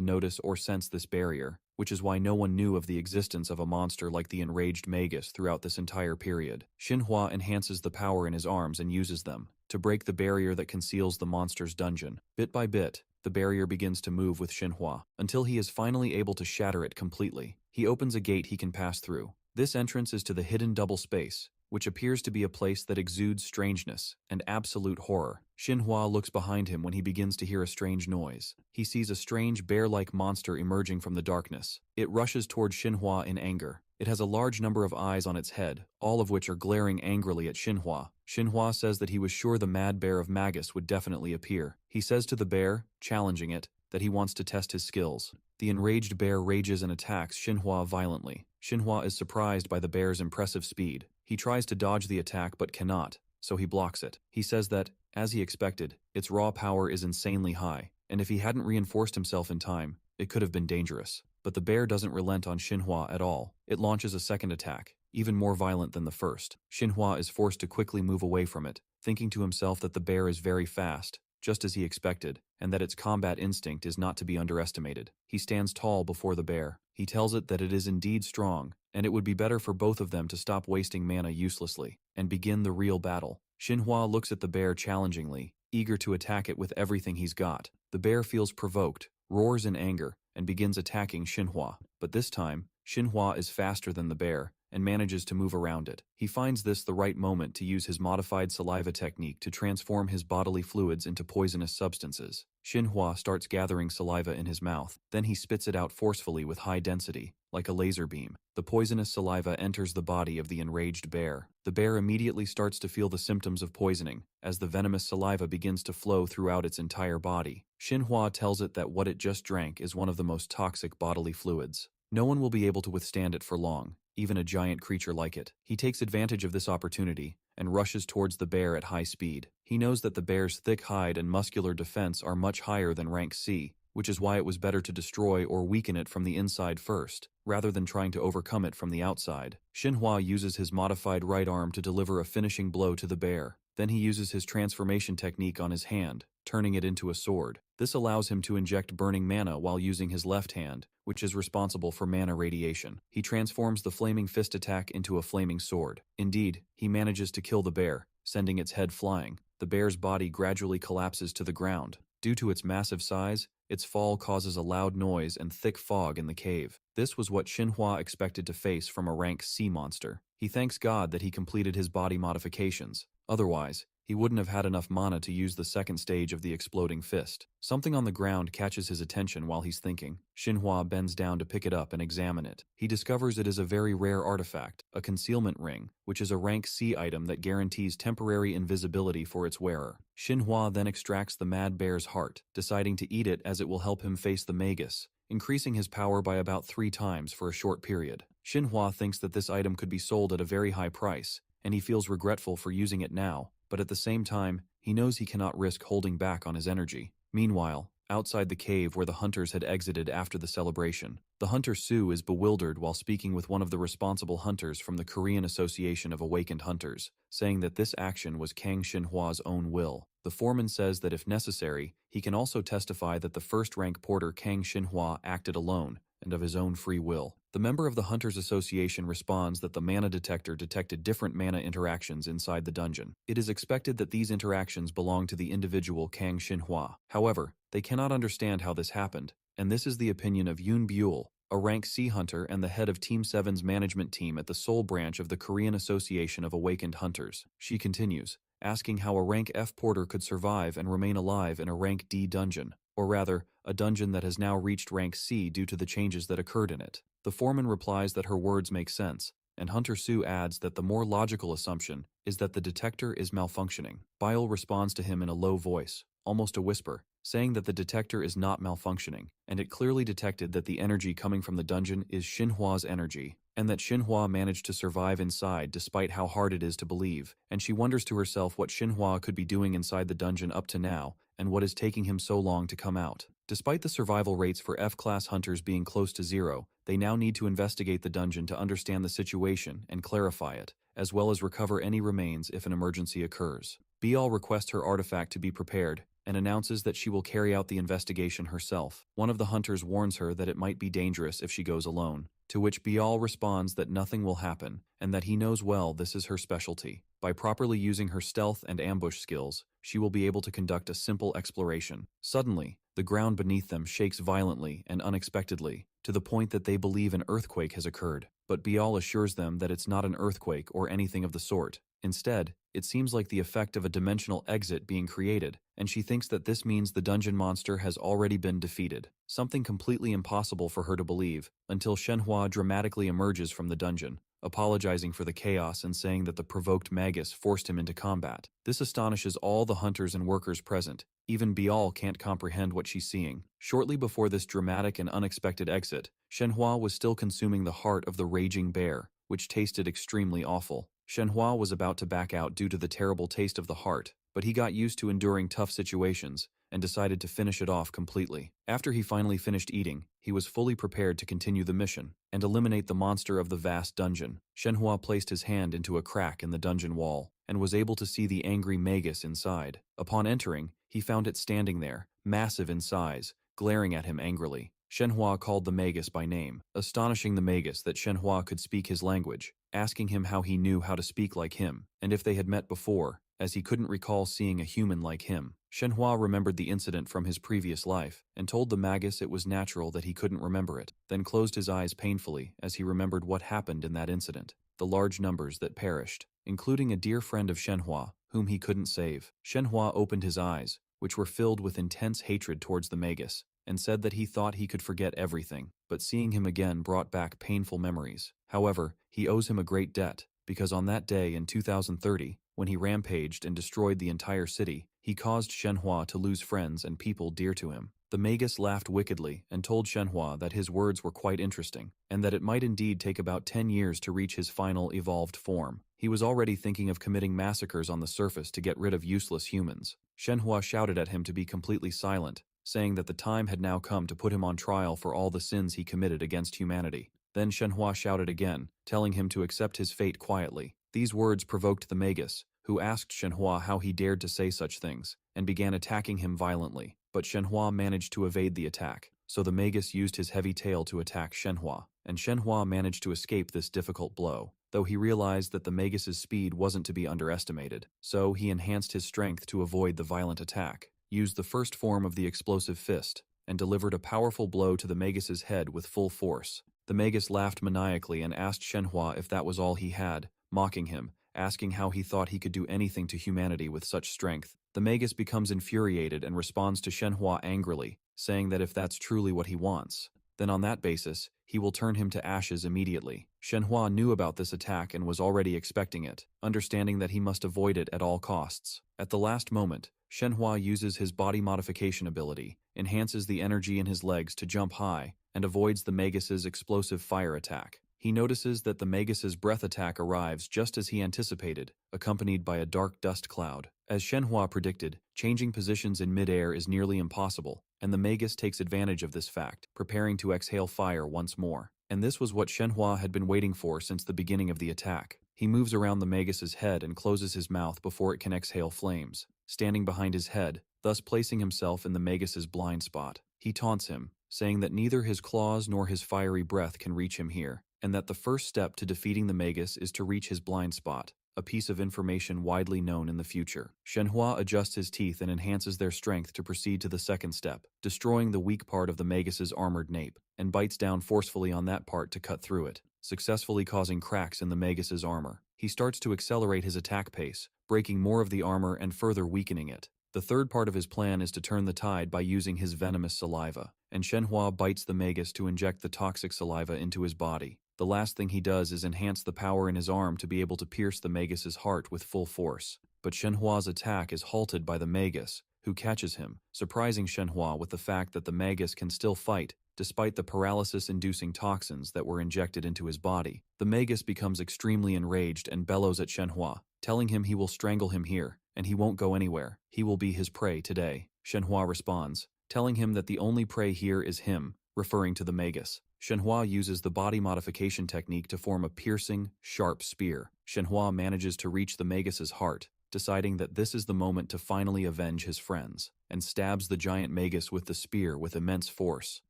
Speaker 2: notice or sense this barrier, which is why no one knew of the existence of a monster like the enraged Magus throughout this entire period. Xinhua enhances the power in his arms and uses them to break the barrier that conceals the monster's dungeon. Bit by bit, the barrier begins to move with Xinhua, until he is finally able to shatter it completely. He opens a gate he can pass through. This entrance is to the hidden double space, which appears to be a place that exudes strangeness and absolute horror. Xinhua looks behind him when he begins to hear a strange noise. He sees a strange bear-like monster emerging from the darkness. It rushes toward Xinhua in anger. It has a large number of eyes on its head, all of which are glaring angrily at Xinhua. Xinhua says that he was sure the mad bear of Magus would definitely appear. He says to the bear, challenging it, that he wants to test his skills. The enraged bear rages and attacks Xinhua violently. Xinhua is surprised by the bear's impressive speed. He tries to dodge the attack but cannot, so he blocks it. He says that, as he expected, its raw power is insanely high. and if he hadn't reinforced himself in time, it could have been dangerous. But the bear doesn't relent on Xinhua at all. It launches a second attack, even more violent than the first. Xinhua is forced to quickly move away from it, thinking to himself that the bear is very fast, just as he expected, and that its combat instinct is not to be underestimated. He stands tall before the bear. He tells it that it is indeed strong, and it would be better for both of them to stop wasting mana uselessly, and begin the real battle. Xinhua looks at the bear challengingly, eager to attack it with everything he's got. The bear feels provoked, roars in anger, and begins attacking Xinhua. But this time, Xinhua is faster than the bear, and manages to move around it. He finds this the right moment to use his modified saliva technique to transform his bodily fluids into poisonous substances. Xinhua starts gathering saliva in his mouth, then he spits it out forcefully with high density, like a laser beam. The poisonous saliva enters the body of the enraged bear. The bear immediately starts to feel the symptoms of poisoning, as the venomous saliva begins to flow throughout its entire body. Xinhua tells it that what it just drank is one of the most toxic bodily fluids. No one will be able to withstand it for long, even a giant creature like it. He takes advantage of this opportunity and rushes towards the bear at high speed. He knows that the bear's thick hide and muscular defense are much higher than rank C, which is why it was better to destroy or weaken it from the inside first, rather than trying to overcome it from the outside. Xinhua uses his modified right arm to deliver a finishing blow to the bear. Then he uses his transformation technique on his hand, turning it into a sword. This allows him to inject burning mana while using his left hand, which is responsible for mana radiation. He transforms the flaming fist attack into a flaming sword. Indeed, he manages to kill the bear, sending its head flying. The bear's body gradually collapses to the ground. Due to its massive size, its fall causes a loud noise and thick fog in the cave. This was what Xinhua expected to face from a rank C monster. He thanks God that he completed his body modifications. Otherwise, he wouldn't have had enough mana to use the second stage of the exploding fist. Something on the ground catches his attention while he's thinking. Xinhua bends down to pick it up and examine it. He discovers it is a very rare artifact, a concealment ring, which is a rank C item that guarantees temporary invisibility for its wearer. Xinhua then extracts the mad bear's heart, deciding to eat it as it will help him face the Magus, increasing his power by about 3 times for a short period. Xinhua thinks that this item could be sold at a very high price, and he feels regretful for using it now, but at the same time, he knows he cannot risk holding back on his energy. Meanwhile, outside the cave where the hunters had exited after the celebration, the hunter Su is bewildered while speaking with one of the responsible hunters from the Korean Association of Awakened Hunters, saying that this action was Kang Xinhua's own will. The foreman says that if necessary, he can also testify that the first-rank porter Kang Xinhua acted alone and of his own free will. The member of the Hunters Association responds that the mana detector detected different mana interactions inside the dungeon. It is expected that these interactions belong to the individual Kang Xinhua. However, they cannot understand how this happened, and this is the opinion of Yoon Buell, a rank C hunter and the head of Team 7's management team at the Seoul branch of the Korean Association of Awakened Hunters. She continues, asking how a rank F porter could survive and remain alive in a rank D dungeon, or rather, a dungeon that has now reached rank C due to the changes that occurred in it. The foreman replies that her words make sense, and Hunter Su adds that the more logical assumption is that the detector is malfunctioning. Bile responds to him in a low voice, almost a whisper, saying that the detector is not malfunctioning, and it clearly detected that the energy coming from the dungeon is Xinhua's energy, and that Xinhua managed to survive inside despite how hard it is to believe, and she wonders to herself what Xinhua could be doing inside the dungeon up to now, and what is taking him so long to come out. Despite the survival rates for F-class hunters being close to 0, they now need to investigate the dungeon to understand the situation and clarify it, as well as recover any remains if an emergency occurs. Bial requests her artifact to be prepared, and announces that she will carry out the investigation herself. One of the hunters warns her that it might be dangerous if she goes alone, to which Bial responds that nothing will happen, and that he knows well this is her specialty. By properly using her stealth and ambush skills, she will be able to conduct a simple exploration. Suddenly, the ground beneath them shakes violently and unexpectedly, to the point that they believe an earthquake has occurred. But Bial assures them that it's not an earthquake or anything of the sort. Instead, it seems like the effect of a dimensional exit being created, and she thinks that this means the dungeon monster has already been defeated. Something completely impossible for her to believe, until Xinhua dramatically emerges from the dungeon, apologizing for the chaos and saying that the provoked Magus forced him into combat. This astonishes all the hunters and workers present. Even Bial can't comprehend what she's seeing. Shortly before this dramatic and unexpected exit, Xinhua was still consuming the heart of the raging bear, which tasted extremely awful. Xinhua was about to back out due to the terrible taste of the heart, but he got used to enduring tough situations, and decided to finish it off completely. After he finally finished eating, he was fully prepared to continue the mission and eliminate the monster of the vast dungeon. Shenhua placed his hand into a crack in the dungeon wall and was able to see the angry magus inside. Upon entering, he found it standing there, massive in size, glaring at him angrily. Shenhua called the magus by name, astonishing the magus that Shenhua could speak his language, asking him how he knew how to speak like him, and if they had met before, as he couldn't recall seeing a human like him. Shenhua remembered the incident from his previous life, and told the magus it was natural that he couldn't remember it, then closed his eyes painfully as he remembered what happened in that incident, the large numbers that perished, including a dear friend of Shenhua, whom he couldn't save. Shenhua opened his eyes, which were filled with intense hatred towards the magus, and said that he thought he could forget everything, but seeing him again brought back painful memories. However, he owes him a great debt, because on that day in 2030, when he rampaged and destroyed the entire city, he caused Shenhua to lose friends and people dear to him. The magus laughed wickedly and told Shenhua that his words were quite interesting, and that it might indeed take about 10 years to reach his final evolved form. He was already thinking of committing massacres on the surface to get rid of useless humans. Shenhua shouted at him to be completely silent, saying that the time had now come to put him on trial for all the sins he committed against humanity. Then Shenhua shouted again, telling him to accept his fate quietly. These words provoked the magus, who asked Shenhua how he dared to say such things, and began attacking him violently. But Shenhua managed to evade the attack, so the magus used his heavy tail to attack Shenhua, and Shenhua managed to escape this difficult blow, though he realized that the magus's speed wasn't to be underestimated, so he enhanced his strength to avoid the violent attack, used the first form of the explosive fist, and delivered a powerful blow to the magus's head with full force. The magus laughed maniacally and asked Shenhua if that was all he had, mocking him, asking how he thought he could do anything to humanity with such strength. The magus becomes infuriated and responds to Shenhua angrily, saying that if that's truly what he wants, then on that basis, he will turn him to ashes immediately. Shenhua knew about this attack and was already expecting it, understanding that he must avoid it at all costs. At the last moment, Shenhua uses his body modification ability, enhances the energy in his legs to jump high, and avoids the magus's explosive fire attack. He notices that the magus's breath attack arrives just as he anticipated, accompanied by a dark dust cloud. As Shenhua predicted, changing positions in midair is nearly impossible, and the magus takes advantage of this fact, preparing to exhale fire once more. And this was what Shenhua had been waiting for since the beginning of the attack. He moves around the magus's head and closes his mouth before it can exhale flames, standing behind his head, thus placing himself in the magus's blind spot. He taunts him, saying that neither his claws nor his fiery breath can reach him here, and that the first step to defeating the magus is to reach his blind spot, a piece of information widely known in the future. Shenhua adjusts his teeth and enhances their strength to proceed to the second step, destroying the weak part of the magus's armored nape, and bites down forcefully on that part to cut through it, successfully causing cracks in the magus's armor. He starts to accelerate his attack pace, breaking more of the armor and further weakening it. The third part of his plan is to turn the tide by using his venomous saliva, and Shenhua bites the magus to inject the toxic saliva into his body. The last thing he does is enhance the power in his arm to be able to pierce the magus's heart with full force. But Shenhua's attack is halted by the magus, who catches him, surprising Shenhua with the fact that the magus can still fight, despite the paralysis-inducing toxins that were injected into his body. The magus becomes extremely enraged and bellows at Shenhua, telling him he will strangle him here, and he won't go anywhere. He will be his prey today. Shenhua responds, telling him that the only prey here is him, referring to the magus. Shenhua uses the body modification technique to form a piercing, sharp spear. Shenhua manages to reach the magus's heart, deciding that this is the moment to finally avenge his friends, and stabs the giant magus with the spear with immense force,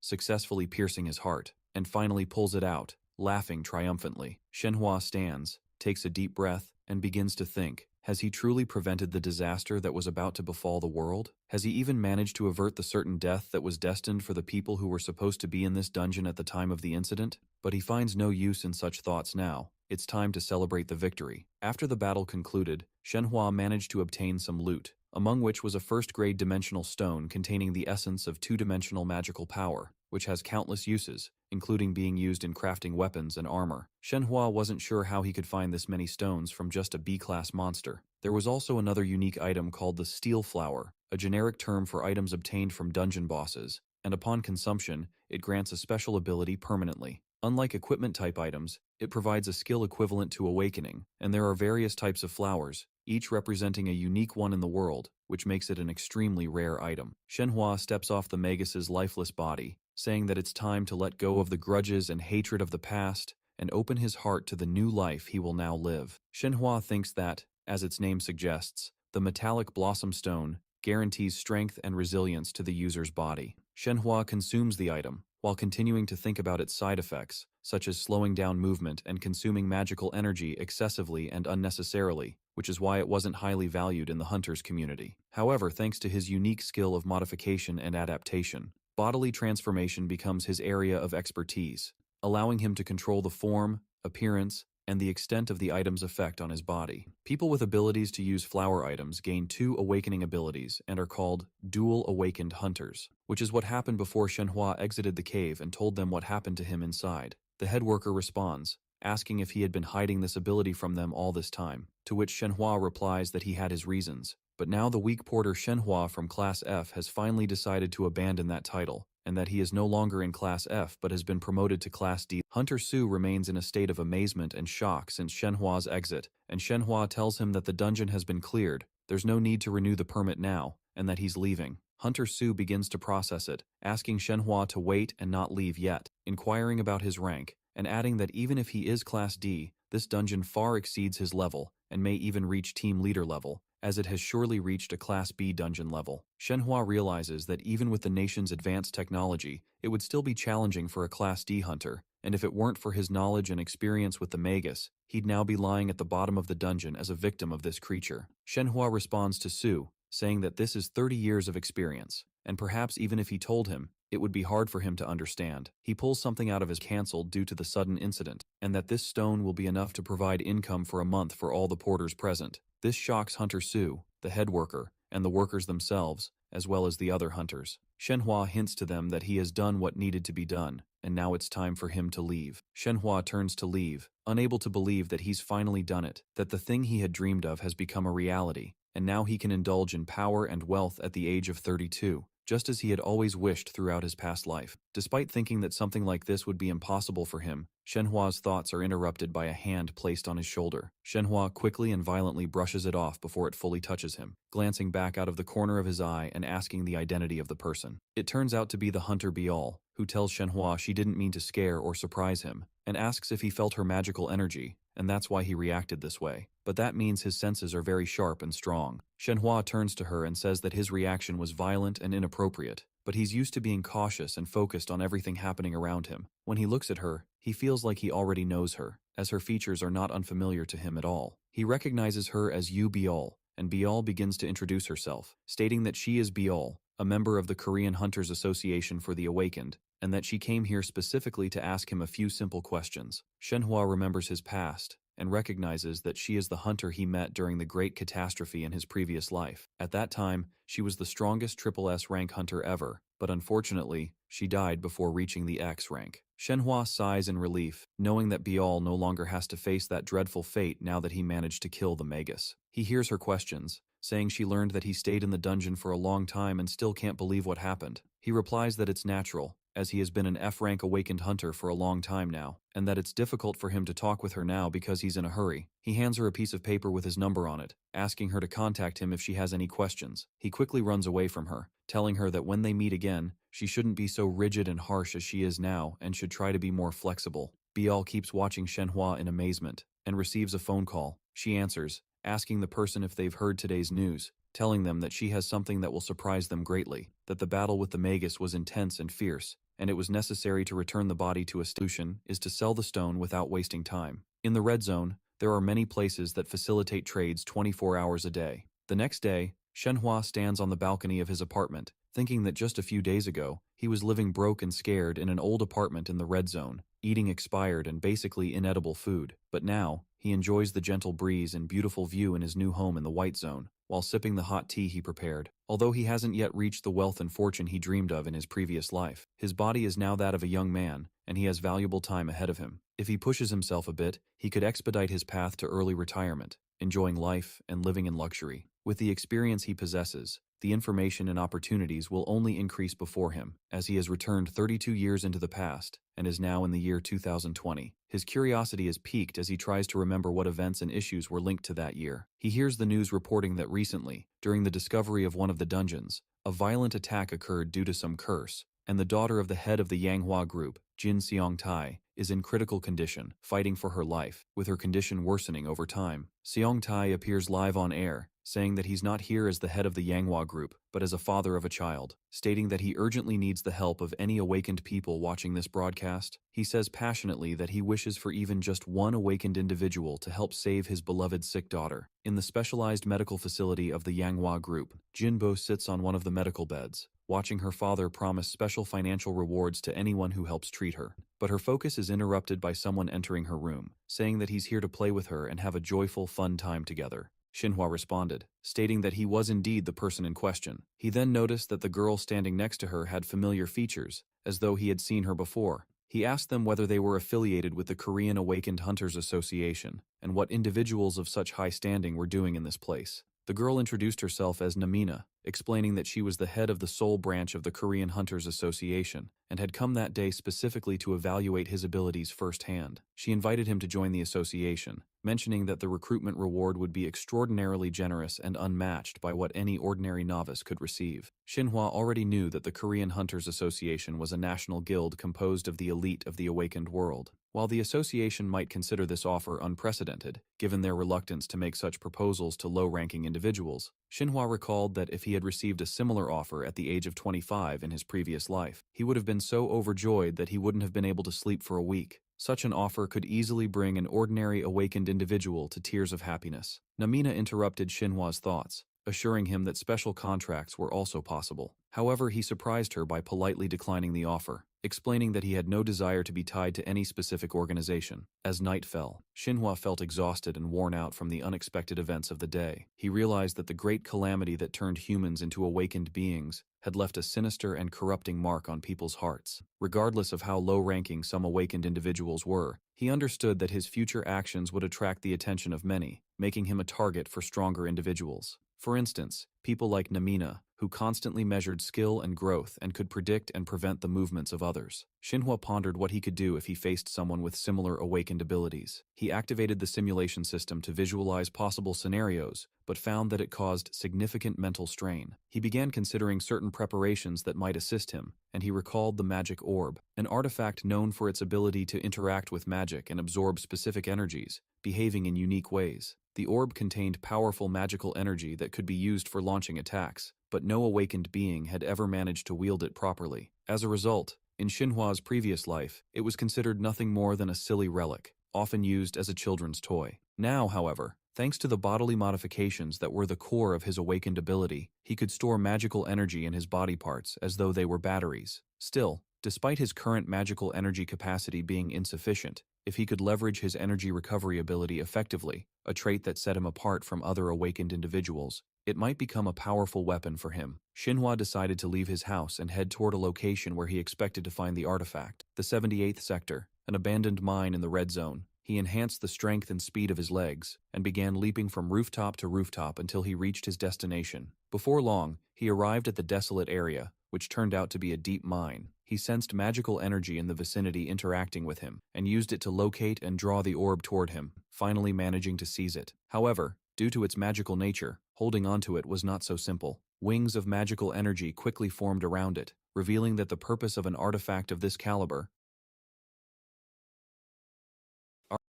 Speaker 2: successfully piercing his heart, and finally pulls it out, laughing triumphantly. Shenhua stands, takes a deep breath, and begins to think. Has he truly prevented the disaster that was about to befall the world? Has he even managed to avert the certain death that was destined for the people who were supposed to be in this dungeon at the time of the incident? But he finds no use in such thoughts now. It's time to celebrate the victory. After the battle concluded, Shenhua managed to obtain some loot, among which was a first-grade dimensional stone containing the essence of two-dimensional magical power, which has countless uses, including being used in crafting weapons and armor. Shenhua wasn't sure how he could find this many stones from just a B-class monster. There was also another unique item called the Steel Flower, a generic term for items obtained from dungeon bosses, and upon consumption, it grants a special ability permanently. Unlike equipment-type items, it provides a skill equivalent to awakening, and there are various types of flowers, each representing a unique one in the world, which makes it an extremely rare item. Shenhua steps off the Magus's lifeless body, saying that it's time to let go of the grudges and hatred of the past and open his heart to the new life he will now live. Shenhua thinks that, as its name suggests, the metallic blossom stone guarantees strength and resilience to the user's body. Shenhua consumes the item, while continuing to think about its side effects, such as slowing down movement and consuming magical energy excessively and unnecessarily, which is why it wasn't highly valued in the hunter's community. However, thanks to his unique skill of modification and adaptation, bodily transformation becomes his area of expertise, allowing him to control the form, appearance, and the extent of the item's effect on his body. People with abilities to use flower items gain 2 awakening abilities and are called dual awakened hunters, which is what happened before Shenhua exited the cave and told them what happened to him inside. The head worker responds, asking if he had been hiding this ability from them all this time, to which Shenhua replies that he had his reasons. But now the weak porter Shenhua from Class F has finally decided to abandon that title, and that he is no longer in Class F but has been promoted to Class D. Hunter Su remains in a state of amazement and shock since Shenhua's exit, and Shenhua tells him that the dungeon has been cleared, there's no need to renew the permit now, and that he's leaving. Hunter Su begins to process it, asking Shenhua to wait and not leave yet, inquiring about his rank, and adding that even if he is Class D, this dungeon far exceeds his level, and may even reach team leader level, as it has surely reached a Class B dungeon level. Shenhua realizes that even with the nation's advanced technology, it would still be challenging for a Class D hunter, and if it weren't for his knowledge and experience with the Magus, he'd now be lying at the bottom of the dungeon as a victim of this creature. Shenhua responds to Su, saying that this is 30 years of experience, and perhaps even if he told him, it would be hard for him to understand. He pulls something out of his cancelled due to the sudden incident, and that this stone will be enough to provide income for a month for all the porters present. This shocks Hunter Su, the head worker, and the workers themselves, as well as the other hunters. Shenhua hints to them that he has done what needed to be done, and now it's time for him to leave. Shenhua turns to leave, unable to believe that he's finally done it, that the thing he had dreamed of has become a reality, and now he can indulge in power and wealth at the age of 32. Just as he had always wished throughout his past life. Despite thinking that something like this would be impossible for him, Shenhua's thoughts are interrupted by a hand placed on his shoulder. Shenhua quickly and violently brushes it off before it fully touches him, glancing back out of the corner of his eye and asking the identity of the person. It turns out to be the hunter Bial, who tells Shenhua she didn't mean to scare or surprise him, and asks if he felt her magical energy, and that's why he reacted this way. But that means his senses are very sharp and strong. Shenhua turns to her and says that his reaction was violent and inappropriate, but he's used to being cautious and focused on everything happening around him. When he looks at her, he feels like he already knows her, as her features are not unfamiliar to him at all. He recognizes her as Yu Bial, and Bial begins to introduce herself, stating that she is Bial, a member of the Korean Hunters Association for the Awakened, and that she came here specifically to ask him a few simple questions. Shenhua remembers his past, and recognizes that she is the hunter he met during the great catastrophe in his previous life. At that time, she was the strongest SSS rank hunter ever, but unfortunately, she died before reaching the X rank. Shenhua sighs in relief, knowing that Bial no longer has to face that dreadful fate now that he managed to kill the Magus. He hears her questions, saying she learned that he stayed in the dungeon for a long time and still can't believe what happened. He replies that it's natural, as he has been an F-rank awakened hunter for a long time now, and that it's difficult for him to talk with her now because he's in a hurry. He hands her a piece of paper with his number on it, asking her to contact him if she has any questions. He quickly runs away from her, telling her that when they meet again, she shouldn't be so rigid and harsh as she is now and should try to be more flexible. Bial keeps watching Shenhua in amazement, and receives a phone call. She answers, asking the person if they've heard today's news, telling them that she has something that will surprise them greatly, that the battle with the Magus was intense and fierce, and it was necessary to return the body to a solution is to sell the stone without wasting time. In the red zone, there are many places that facilitate trades 24 hours a day. The next day, Shenhua stands on the balcony of his apartment, thinking that just a few days ago, he was living broke and scared in an old apartment in the red zone, eating expired and basically inedible food. But now, he enjoys the gentle breeze and beautiful view in his new home in the white zone, while sipping the hot tea he prepared. Although he hasn't yet reached the wealth and fortune he dreamed of in his previous life, his body is now that of a young man, and he has valuable time ahead of him. If he pushes himself a bit, he could expedite his path to early retirement, enjoying life and living in luxury. With the experience he possesses, the information and opportunities will only increase before him, as he has returned 32 years into the past and is now in the year 2020. His curiosity is piqued as he tries to remember what events and issues were linked to that year. He hears the news reporting that recently, during the discovery of one of the dungeons, a violent attack occurred due to some curse, and the daughter of the head of the Manhwa group, Jin Seong-tai, is in critical condition, fighting for her life, with her condition worsening over time. Seong-tai appears live on air, saying that he's not here as the head of the Manhwa group, but as a father of a child, stating that he urgently needs the help of any awakened people watching this broadcast. He says passionately that he wishes for even just one awakened individual to help save his beloved sick daughter. In the specialized medical facility of the Manhwa group, Jinbo sits on one of the medical beds, watching her father promise special financial rewards to anyone who helps treat her. But her focus is interrupted by someone entering her room, saying that he's here to play with her and have a joyful, fun time together. Xinhua responded, stating that he was indeed the person in question. He then noticed that the girl standing next to her had familiar features, as though he had seen her before. He asked them whether they were affiliated with the Korean Awakened Hunters Association, and what individuals of such high standing were doing in this place. The girl introduced herself as Namina, explaining that she was the head of the Seoul branch of the Korean Hunters Association, and had come that day specifically to evaluate his abilities firsthand. She invited him to join the association, mentioning that the recruitment reward would be extraordinarily generous and unmatched by what any ordinary novice could receive. Xinhua already knew that the Korean Hunters Association was a national guild composed of the elite of the awakened world. While the association might consider this offer unprecedented, given their reluctance to make such proposals to low-ranking individuals, Xinhua recalled that if he had received a similar offer at the age of 25 in his previous life, he would have been so overjoyed that he wouldn't have been able to sleep for a week. Such an offer could easily bring an ordinary awakened individual to tears of happiness. Namina interrupted Xinhua's thoughts, assuring him that special contracts were also possible. However, he surprised her by politely declining the offer, explaining that he had no desire to be tied to any specific organization. As night fell, Xinhua felt exhausted and worn out from the unexpected events of the day. He realized that the great calamity that turned humans into awakened beings had left a sinister and corrupting mark on people's hearts. Regardless of how low-ranking some awakened individuals were, he understood that his future actions would attract the attention of many, making him a target for stronger individuals. For instance, people like Namina, who constantly measured skill and growth and could predict and prevent the movements of others. Xinhua pondered what he could do if he faced someone with similar awakened abilities. He activated the simulation system to visualize possible scenarios, but found that it caused significant mental strain. He began considering certain preparations that might assist him, and he recalled the magic orb, an artifact known for its ability to interact with magic and absorb specific energies, behaving in unique ways. The orb contained powerful magical energy that could be used for launching attacks, but no awakened being had ever managed to wield it properly. As a result, in Xinhua's previous life, it was considered nothing more than a silly relic, often used as a children's toy. Now, however, thanks to the bodily modifications that were the core of his awakened ability, he could store magical energy in his body parts as though they were batteries. Still, despite his current magical energy capacity being insufficient, if he could leverage his energy recovery ability effectively, a trait that set him apart from other awakened individuals, it might become a powerful weapon for him. Xinhua decided to leave his house and head toward a location where he expected to find the artifact, the 78th sector, an abandoned mine in the red zone. He enhanced the strength and speed of his legs and began leaping from rooftop to rooftop until he reached his destination. Before long, he arrived at the desolate area, which turned out to be a deep mine. He sensed magical energy in the vicinity interacting with him, and used it to locate and draw the orb toward him, finally managing to seize it. However, due to its magical nature, holding onto it was not so simple. Wings of magical energy quickly formed around it, revealing that the purpose of an artifact of this caliber.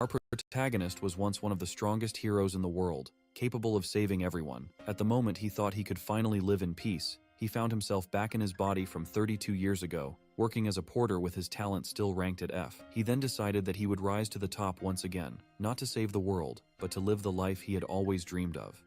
Speaker 2: Our protagonist was once one of the strongest heroes in the world, capable of saving everyone. At the moment he thought he could finally live in peace, he found himself back in his body from 32 years ago, working as a porter with his talent still ranked at F. He then decided that he would rise to the top once again, not to save the world, but to live the life he had always dreamed of.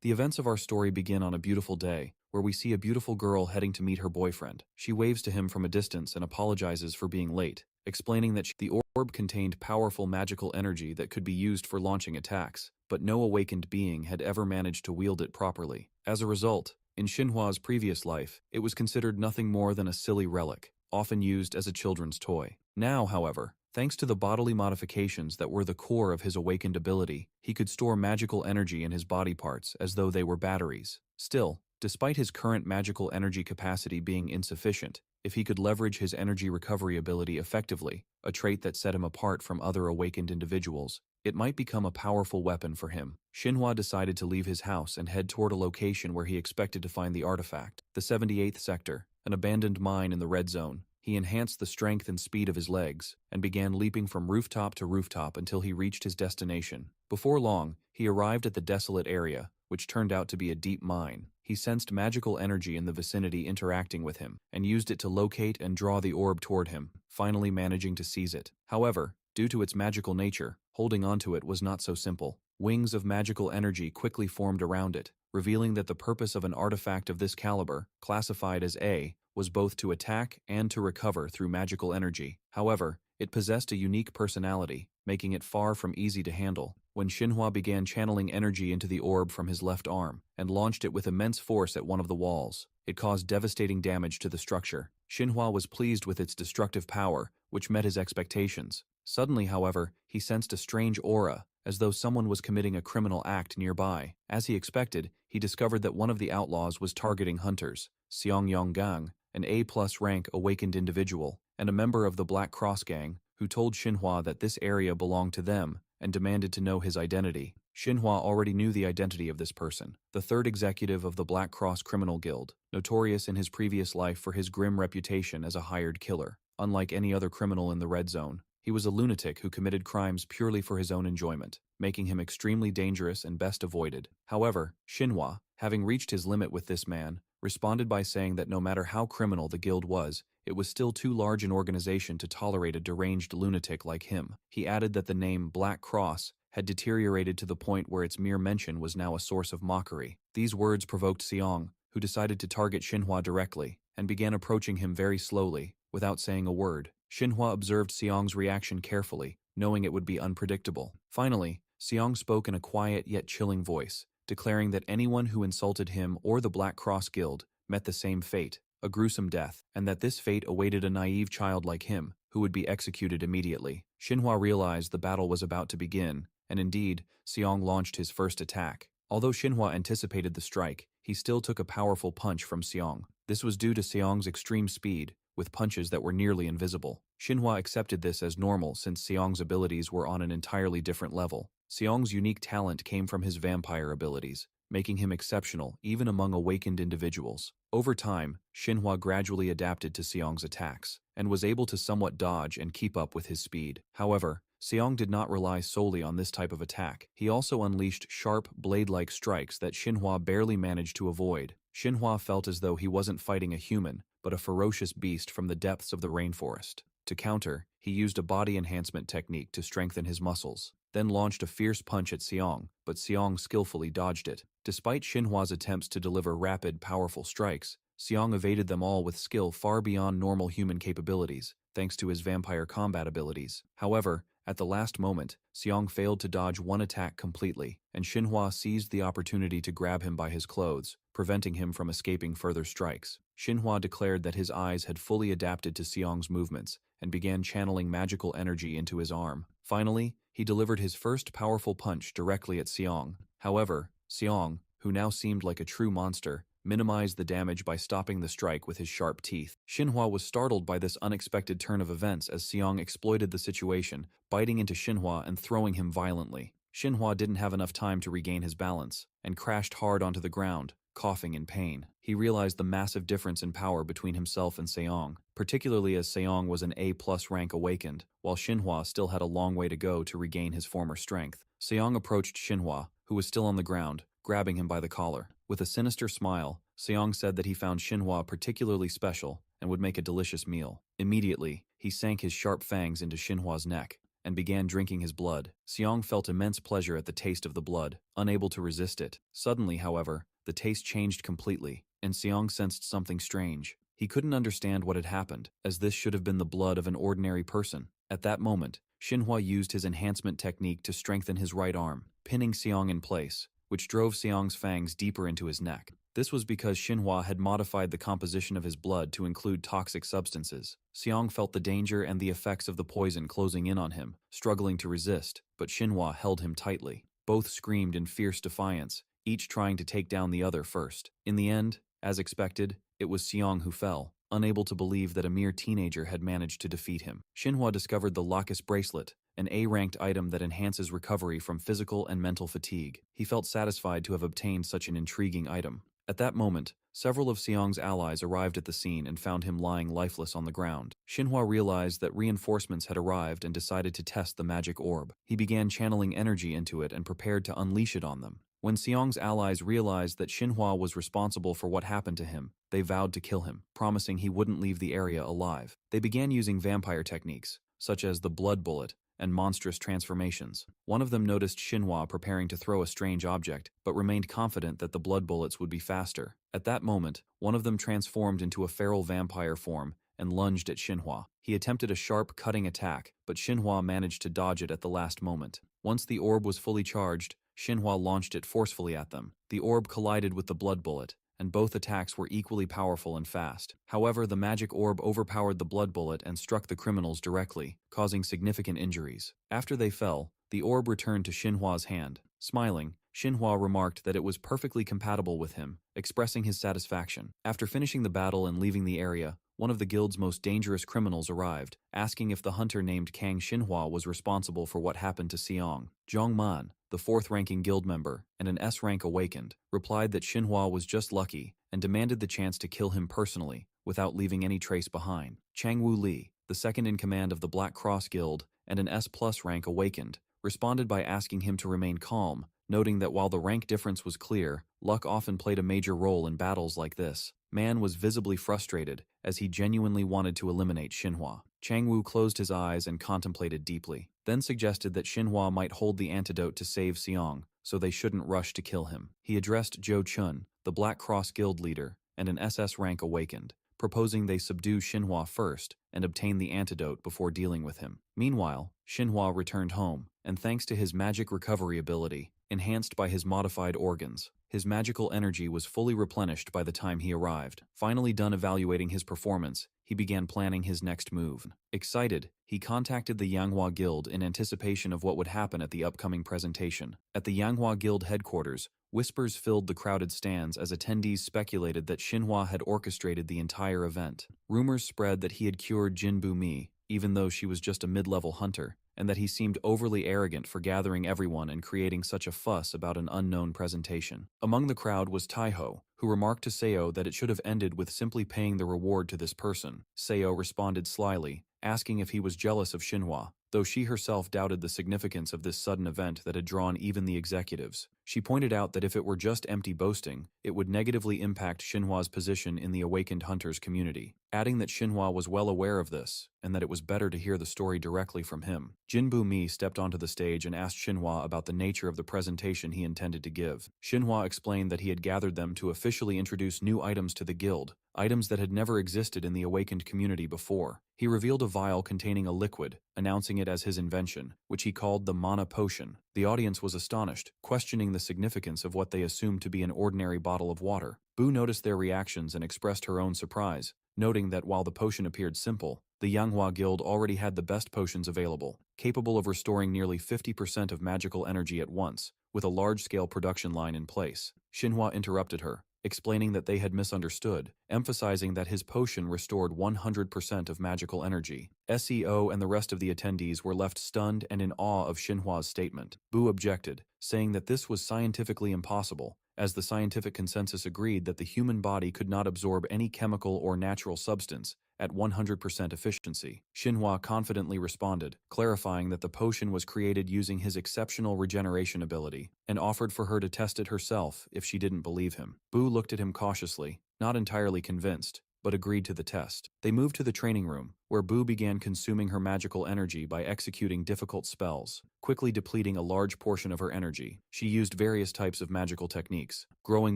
Speaker 2: The events of our story begin on a beautiful day, where we see a beautiful girl heading to meet her boyfriend. She waves to him from a distance and apologizes for being late, explaining that the orb contained powerful magical energy that could be used for launching attacks, but no awakened being had ever managed to wield it properly. As a result, in Xinhua's previous life, it was considered nothing more than a silly relic, often used as a children's toy. Now, however, thanks to the bodily modifications that were the core of his awakened ability, he could store magical energy in his body parts as though they were batteries. Still, Despite his current magical energy capacity being insufficient, if he could leverage his energy recovery ability effectively, a trait that set him apart from other awakened individuals, it might become a powerful weapon for him. Xinhua decided to leave his house and head toward a location where he expected to find the artifact, the 78th sector, an abandoned mine in the red zone. He enhanced the strength and speed of his legs, and began leaping from rooftop to rooftop until he reached his destination. Before long, he arrived at the desolate area, which turned out to be a deep mine. He sensed magical energy in the vicinity interacting with him, and used it to locate and draw the orb toward him, finally managing to seize it. However, due to its magical nature, holding onto it was not so simple. Wings of magical energy quickly formed around it, revealing that the purpose of an artifact of this caliber, classified as A, was both to attack and to recover through magical energy. However, it possessed a unique personality, making it far from easy to handle. When Xinhua began channeling energy into the orb from his left arm, and launched it with immense force at one of the walls, it caused devastating damage to the structure. Xinhua was pleased with its destructive power, which met his expectations. Suddenly, however, he sensed a strange aura, as though someone was committing a criminal act nearby. As he expected, he discovered that one of the outlaws was targeting hunters, Xiong Yonggang, an A-plus rank awakened individual, and a member of the Black Cross gang, who told Xinhua that this area belonged to them and demanded to know his identity. Xinhua already knew the identity of this person, the third executive of the Black Cross Criminal Guild, notorious in his previous life for his grim reputation as a hired killer. Unlike any other criminal in the Red Zone, he was a lunatic who committed crimes purely for his own enjoyment, making him extremely dangerous and best avoided. However, Xinhua, having reached his limit with this man, responded by saying that no matter how criminal the guild was, it was still too large an organization to tolerate a deranged lunatic like him. He added that the name Black Cross had deteriorated to the point where its mere mention was now a source of mockery. These words provoked Xiong, who decided to target Xinhua directly, and began approaching him very slowly, without saying a word. Xinhua observed Xiong's reaction carefully, knowing it would be unpredictable. Finally, Xiong spoke in a quiet yet chilling voice, declaring that anyone who insulted him or the Black Cross Guild met the same fate, a gruesome death, and that this fate awaited a naive child like him, who would be executed immediately. Xinhua realized the battle was about to begin, and indeed, Xiong launched his first attack. Although Xinhua anticipated the strike, he still took a powerful punch from Xiong. This was due to Xiong's extreme speed, with punches that were nearly invisible. Xinhua accepted this as normal since Xiong's abilities were on an entirely different level. Xiong's unique talent came from his vampire abilities, making him exceptional even among awakened individuals. Over time, Xinhua gradually adapted to Xiong's attacks, and was able to somewhat dodge and keep up with his speed. However, Xiong did not rely solely on this type of attack. He also unleashed sharp, blade-like strikes that Xinhua barely managed to avoid. Xinhua felt as though he wasn't fighting a human, but a ferocious beast from the depths of the rainforest. To counter, he used a body enhancement technique to strengthen his muscles, then launched a fierce punch at Xiong, but Xiong skillfully dodged it. Despite Xinhua's attempts to deliver rapid, powerful strikes, Xiong evaded them all with skill far beyond normal human capabilities, thanks to his vampire combat abilities. However, at the last moment, Xiong failed to dodge one attack completely, and Xinhua seized the opportunity to grab him by his clothes, preventing him from escaping further strikes. Xinhua declared that his eyes had fully adapted to Xiong's movements, and began channeling magical energy into his arm. Finally, he delivered his first powerful punch directly at Xiong. However, Xiong, who now seemed like a true monster, minimized the damage by stopping the strike with his sharp teeth. Xinhua was startled by this unexpected turn of events as Xiong exploited the situation, biting into Xinhua and throwing him violently. Xinhua didn't have enough time to regain his balance, and crashed hard onto the ground, coughing in pain. He realized the massive difference in power between himself and Xiong, particularly as Xiong was an A-plus rank awakened, while Xinhua still had a long way to go to regain his former strength. Xiong approached Xinhua, who was still on the ground, grabbing him by the collar. With a sinister smile, Xiong said that he found Xinhua particularly special and would make a delicious meal. Immediately, he sank his sharp fangs into Xinhua's neck and began drinking his blood. Xiong felt immense pleasure at the taste of the blood, unable to resist it. Suddenly, however, the taste changed completely, and Xiong sensed something strange. He couldn't understand what had happened, as this should have been the blood of an ordinary person. At that moment, Xinhua used his enhancement technique to strengthen his right arm, pinning Xiong in place, which drove Xiong's fangs deeper into his neck. This was because Xinhua had modified the composition of his blood to include toxic substances. Xiong felt the danger and the effects of the poison closing in on him, struggling to resist, but Xinhua held him tightly. Both screamed in fierce defiance, each trying to take down the other first. In the end, as expected, it was Seong who fell, unable to believe that a mere teenager had managed to defeat him. Xinhua discovered the Lacus bracelet, an A-ranked item that enhances recovery from physical and mental fatigue. He felt satisfied to have obtained such an intriguing item. At that moment, several of Seong's allies arrived at the scene and found him lying lifeless on the ground. Xinhua realized that reinforcements had arrived and decided to test the magic orb. He began channeling energy into it and prepared to unleash it on them. When Seong's allies realized that Xinhua was responsible for what happened to him, they vowed to kill him, promising he wouldn't leave the area alive. They began using vampire techniques, such as the blood bullet and monstrous transformations. One of them noticed Xinhua preparing to throw a strange object, but remained confident that the blood bullets would be faster. At that moment, one of them transformed into a feral vampire form and lunged at Xinhua. He attempted a sharp, cutting attack, but Xinhua managed to dodge it at the last moment. Once the orb was fully charged, Xinhua launched it forcefully at them. The orb collided with the blood bullet, and both attacks were equally powerful and fast. However, the magic orb overpowered the blood bullet and struck the criminals directly, causing significant injuries. After they fell, the orb returned to Xinhua's hand. Smiling, Xinhua remarked that it was perfectly compatible with him, expressing his satisfaction. After finishing the battle and leaving the area, one of the guild's most dangerous criminals arrived, asking if the hunter named Kang Xinhua was responsible for what happened to Seong. Zhong Man, the fourth-ranking guild member and an S-rank awakened, replied that Xinhua was just lucky and demanded the chance to kill him personally, without leaving any trace behind. Chang Wu Li, the second-in-command of the Black Cross Guild and an S-plus rank awakened, responded by asking him to remain calm, noting that while the rank difference was clear, luck often played a major role in battles like this. Man was visibly frustrated, as he genuinely wanted to eliminate Xinhua. Chang Wu closed his eyes and contemplated deeply, then suggested that Xinhua might hold the antidote to save Seong, so they shouldn't rush to kill him. He addressed Zhou Chun, the Black Cross Guild leader, and an SS rank awakened, proposing they subdue Xinhua first and obtain the antidote before dealing with him. Meanwhile, Xinhua returned home, and thanks to his magic recovery ability, enhanced by his modified organs, his magical energy was fully replenished by the time he arrived. Finally done evaluating his performance, he began planning his next move. Excited, he contacted the Yanghua Guild in anticipation of what would happen at the upcoming presentation. At the Yanghua Guild headquarters, whispers filled the crowded stands as attendees speculated that Xinhua had orchestrated the entire event. Rumors spread that he had cured Jinbu Mi, even though she was just a mid-level hunter, and that he seemed overly arrogant for gathering everyone and creating such a fuss about an unknown presentation. Among the crowd was Taiho, who remarked to Seo that it should have ended with simply paying the reward to this person. Seo responded slyly, asking if he was jealous of Xinhua, though she herself doubted the significance of this sudden event that had drawn even the executives. She pointed out that if it were just empty boasting, it would negatively impact Xinhua's position in the awakened hunters community, adding that Xinhua was well aware of this, and that it was better to hear the story directly from him. Jinbu Mi stepped onto the stage and asked Xinhua about the nature of the presentation he intended to give. Xinhua explained that he had gathered them to officially introduce new items to the guild, items that had never existed in the awakened community before. He revealed a vial containing a liquid, announcing it as his invention, which he called the Mana Potion. The audience was astonished, questioning the significance of what they assumed to be an ordinary bottle of water. Bu noticed their reactions and expressed her own surprise, noting that while the potion appeared simple, the Yanghua Guild already had the best potions available, capable of restoring nearly 50% of magical energy at once, with a large-scale production line in place. Xinhua interrupted her, explaining that they had misunderstood, emphasizing that his potion restored 100% of magical energy. SEO and the rest of the attendees were left stunned and in awe of Xinhua's statement. Bu objected, saying that this was scientifically impossible, as the scientific consensus agreed that the human body could not absorb any chemical or natural substance at 100% efficiency. Xinhua confidently responded, clarifying that the potion was created using his exceptional regeneration ability, and offered for her to test it herself if she didn't believe him. Bu looked at him cautiously, not entirely convinced, but agreed to the test. They moved to the training room, where Bu began consuming her magical energy by executing difficult spells, quickly depleting a large portion of her energy. She used various types of magical techniques, growing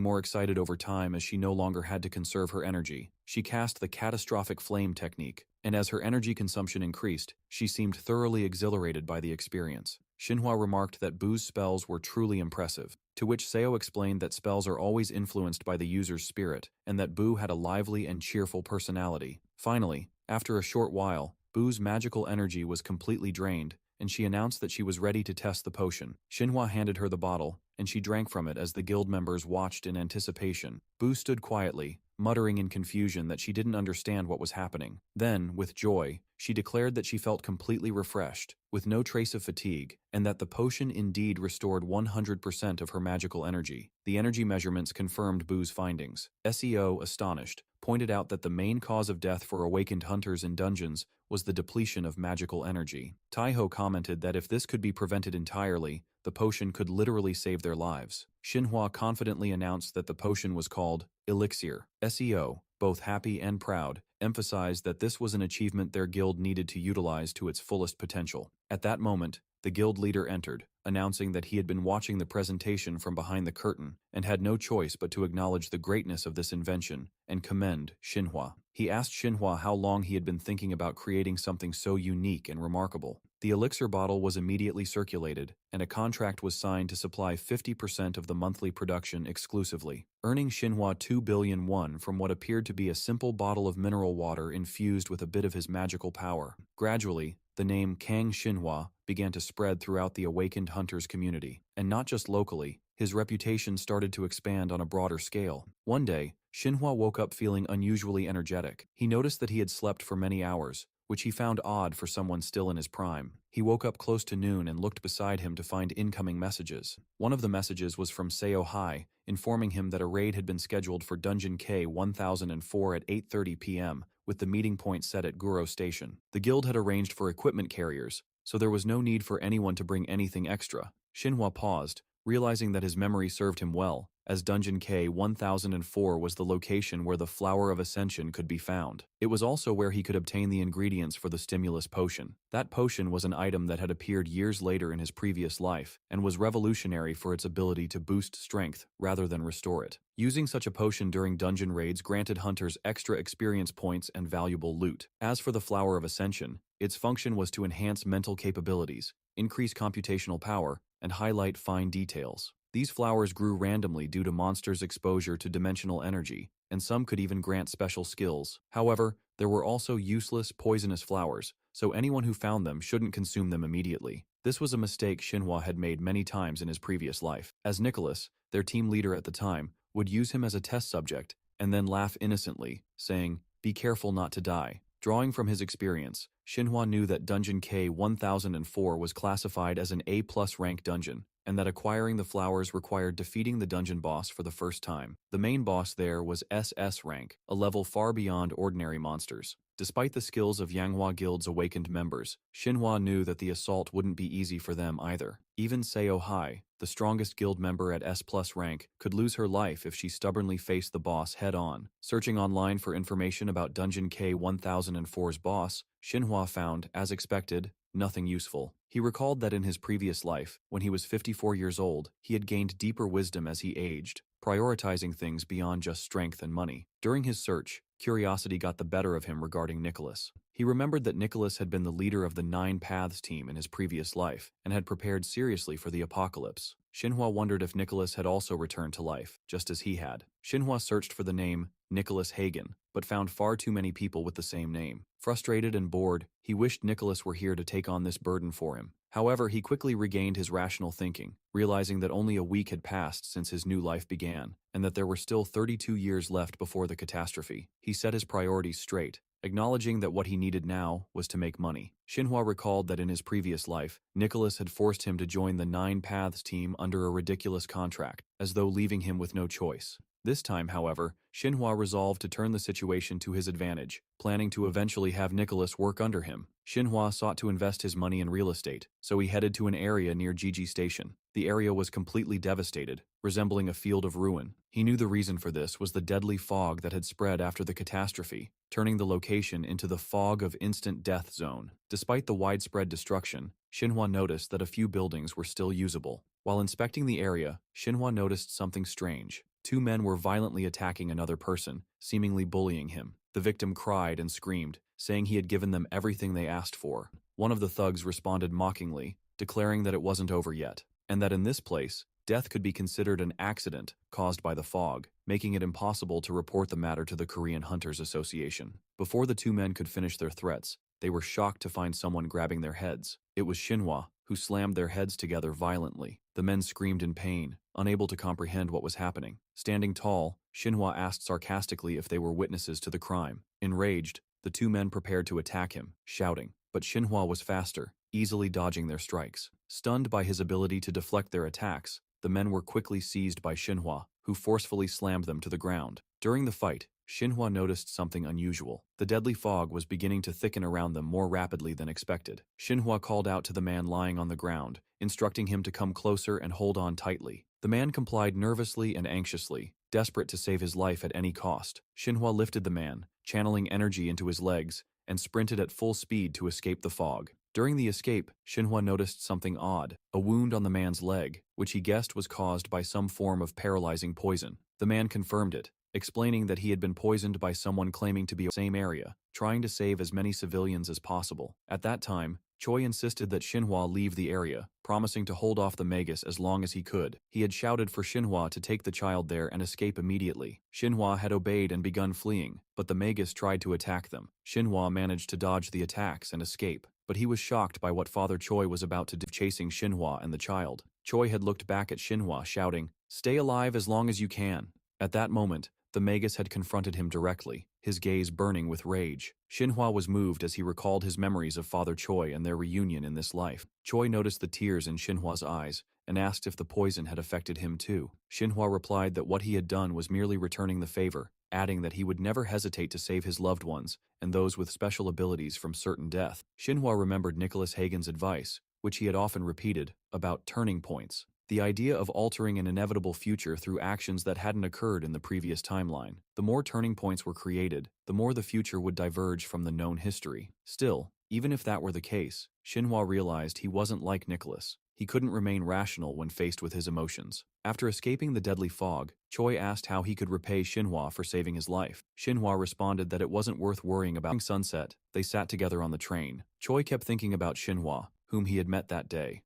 Speaker 2: more excited over time as she no longer had to conserve her energy. She cast the catastrophic flame technique, and as her energy consumption increased, she seemed thoroughly exhilarated by the experience. Xinhua remarked that Bu's spells were truly impressive, to which Seo explained that spells are always influenced by the user's spirit, and that Bu had a lively and cheerful personality. Finally, after a short while, Bu's magical energy was completely drained, and she announced that she was ready to test the potion. Xinhua handed her the bottle, and she drank from it as the guild members watched in anticipation. Boo stood quietly, muttering in confusion that she didn't understand what was happening. Then, with joy, she declared that she felt completely refreshed, with no trace of fatigue, and that the potion indeed restored 100% of her magical energy. The energy measurements confirmed Boo's findings. SEO, astonished, pointed out that the main cause of death for awakened hunters in dungeons was the depletion of magical energy. Taiho commented that if this could be prevented entirely, the potion could literally save their lives. Xinhua confidently announced that the potion was called Elixir. SEO, both happy and proud, emphasized that this was an achievement their guild needed to utilize to its fullest potential. At that moment, the guild leader entered, announcing that he had been watching the presentation from behind the curtain and had no choice but to acknowledge the greatness of this invention and commend Xinhua. He asked Xinhua how long he had been thinking about creating something so unique and remarkable. The elixir bottle was immediately circulated, and a contract was signed to supply 50% of the monthly production exclusively, earning Xinhua 2 billion won from what appeared to be a simple bottle of mineral water infused with a bit of his magical power. Gradually, the name Kang Xinhua began to spread throughout the awakened hunters community, and not just locally. His reputation started to expand on a broader scale. One day, Xinhua woke up feeling unusually energetic. He noticed that he had slept for many hours, which he found odd for someone still in his prime. He woke up close to noon and looked beside him to find incoming messages. One of the messages was from Seo Hai, informing him that a raid had been scheduled for Dungeon K-1004 at 8:30 p.m., with the meeting point set at Guro Station. The guild had arranged for equipment carriers, so there was no need for anyone to bring anything extra. Xinhua paused, realizing that his memory served him well, as Dungeon K-1004 was the location where the Flower of Ascension could be found. It was also where he could obtain the ingredients for the stimulus potion. That potion was an item that had appeared years later in his previous life, and was revolutionary for its ability to boost strength rather than restore it. Using such a potion during dungeon raids granted hunters extra experience points and valuable loot. As for the Flower of Ascension, its function was to enhance mental capabilities, increase computational power, and highlight fine details. These flowers grew randomly due to monsters' exposure to dimensional energy, and some could even grant special skills. However, there were also useless, poisonous flowers, so anyone who found them shouldn't consume them immediately. This was a mistake Xinhua had made many times in his previous life. As Nicholas, their team leader at the time, would use him as a test subject, and then laugh innocently, saying, "Be careful not to die." Drawing from his experience, Xinhua knew that Dungeon K-1004 was classified as an A+ rank dungeon, and that acquiring the flowers required defeating the dungeon boss for the first time. The main boss there was SS rank, a level far beyond ordinary monsters. Despite the skills of Yanghua Guild's awakened members, Xinhua knew that the assault wouldn't be easy for them either. Even Seo Hai, the strongest guild member at S+ rank, could lose her life if she stubbornly faced the boss head-on. Searching online for information about Dungeon K-1004's boss, Xinhua found, as expected, nothing useful. He recalled that in his previous life, when he was 54 years old, he had gained deeper wisdom as he aged, prioritizing things beyond just strength and money. During his search, curiosity got the better of him regarding Nicholas. He remembered that Nicholas had been the leader of the 9 Paths team in his previous life, and had prepared seriously for the apocalypse. Xinhua wondered if Nicholas had also returned to life, just as he had. Xinhua searched for the name Nicholas Hagen, but found far too many people with the same name. Frustrated and bored, he wished Nicholas were here to take on this burden for him. However, he quickly regained his rational thinking, realizing that only a week had passed since his new life began, and that there were still 32 years left before the catastrophe. He set his priorities straight, acknowledging that what he needed now was to make money. Xinhua recalled that in his previous life, Nicholas had forced him to join the 9 Paths team under a ridiculous contract, as though leaving him with no choice. This time, however, Xinhua resolved to turn the situation to his advantage, planning to eventually have Nicholas work under him. Xinhua sought to invest his money in real estate, so he headed to an area near Jiji Station. The area was completely devastated, resembling a field of ruin. He knew the reason for this was the deadly fog that had spread after the catastrophe, turning the location into the fog of instant death zone. Despite the widespread destruction, Xinhua noticed that a few buildings were still usable. While inspecting the area, Xinhua noticed something strange. 2 men were violently attacking another person, seemingly bullying him. The victim cried and screamed, saying he had given them everything they asked for. One of the thugs responded mockingly, declaring that it wasn't over yet, and that in this place, death could be considered an accident caused by the fog, making it impossible to report the matter to the Korean Hunters Association. Before the 2 men could finish their threats, they were shocked to find someone grabbing their heads. It was Xinhua, who slammed their heads together violently. The men screamed in pain, unable to comprehend what was happening. Standing tall, Xinhua asked sarcastically if they were witnesses to the crime. Enraged, the two men prepared to attack him, shouting. But Xinhua was faster, easily dodging their strikes. Stunned by his ability to deflect their attacks, the men were quickly seized by Xinhua, who forcefully slammed them to the ground. During the fight, Xinhua noticed something unusual. The deadly fog was beginning to thicken around them more rapidly than expected. Xinhua called out to the man lying on the ground, instructing him to come closer and hold on tightly. The man complied nervously and anxiously, desperate to save his life at any cost. Xinhua lifted the man, channeling energy into his legs, and sprinted at full speed to escape the fog. During the escape, Xinhua noticed something odd, a wound on the man's leg, which he guessed was caused by some form of paralyzing poison. The man confirmed it, explaining that he had been poisoned by someone claiming to be in the same area, trying to save as many civilians as possible. At that time, Choi insisted that Xinhua leave the area, promising to hold off the Magus as long as he could. He had shouted for Xinhua to take the child there and escape immediately. Xinhua had obeyed and begun fleeing, but the Magus tried to attack them. Xinhua managed to dodge the attacks and escape, but he was shocked by what Father Choi was about to do, chasing Xinhua and the child. Choi had looked back at Xinhua, shouting, "Stay alive as long as you can." At that moment, the Magus had confronted him directly, his gaze burning with rage. Xinhua was moved as he recalled his memories of Father Choi and their reunion in this life. Choi noticed the tears in Xinhua's eyes and asked if the poison had affected him too. Xinhua replied that what he had done was merely returning the favor, adding that he would never hesitate to save his loved ones and those with special abilities from certain death. Xinhua remembered Nicholas Hagen's advice, which he had often repeated, about turning points. The idea of altering an inevitable future through actions that hadn't occurred in the previous timeline. The more turning points were created, the more the future would diverge from the known history. Still, even if that were the case, Xinhua realized he wasn't like Nicholas. He couldn't remain rational when faced with his emotions. After escaping the deadly fog, Choi asked how he could repay Xinhua for saving his life. Xinhua responded that it wasn't worth worrying about. During sunset, they sat together on the train. Choi kept thinking about Xinhua, whom he had met that day.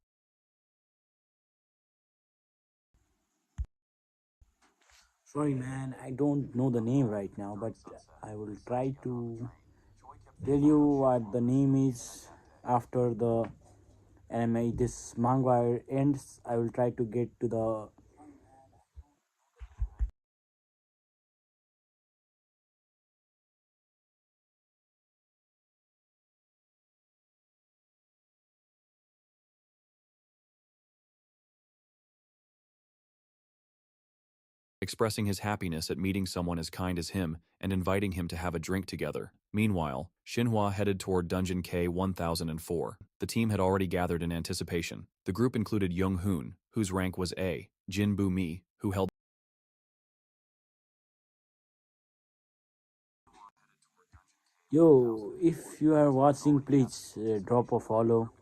Speaker 1: Sorry, man, I don't know the name right now, but I will try to tell you what the name is after the anime. This manga ends. I will try to get to the.
Speaker 2: Expressing his happiness at meeting someone as kind as him and inviting him to have a drink together. Meanwhile, Xinhua headed toward Dungeon K-1004. The team had already gathered in anticipation. The group included Young Hoon, whose rank was A, Jin Bu Mi, who held
Speaker 1: Yo, if you are watching, please drop a follow.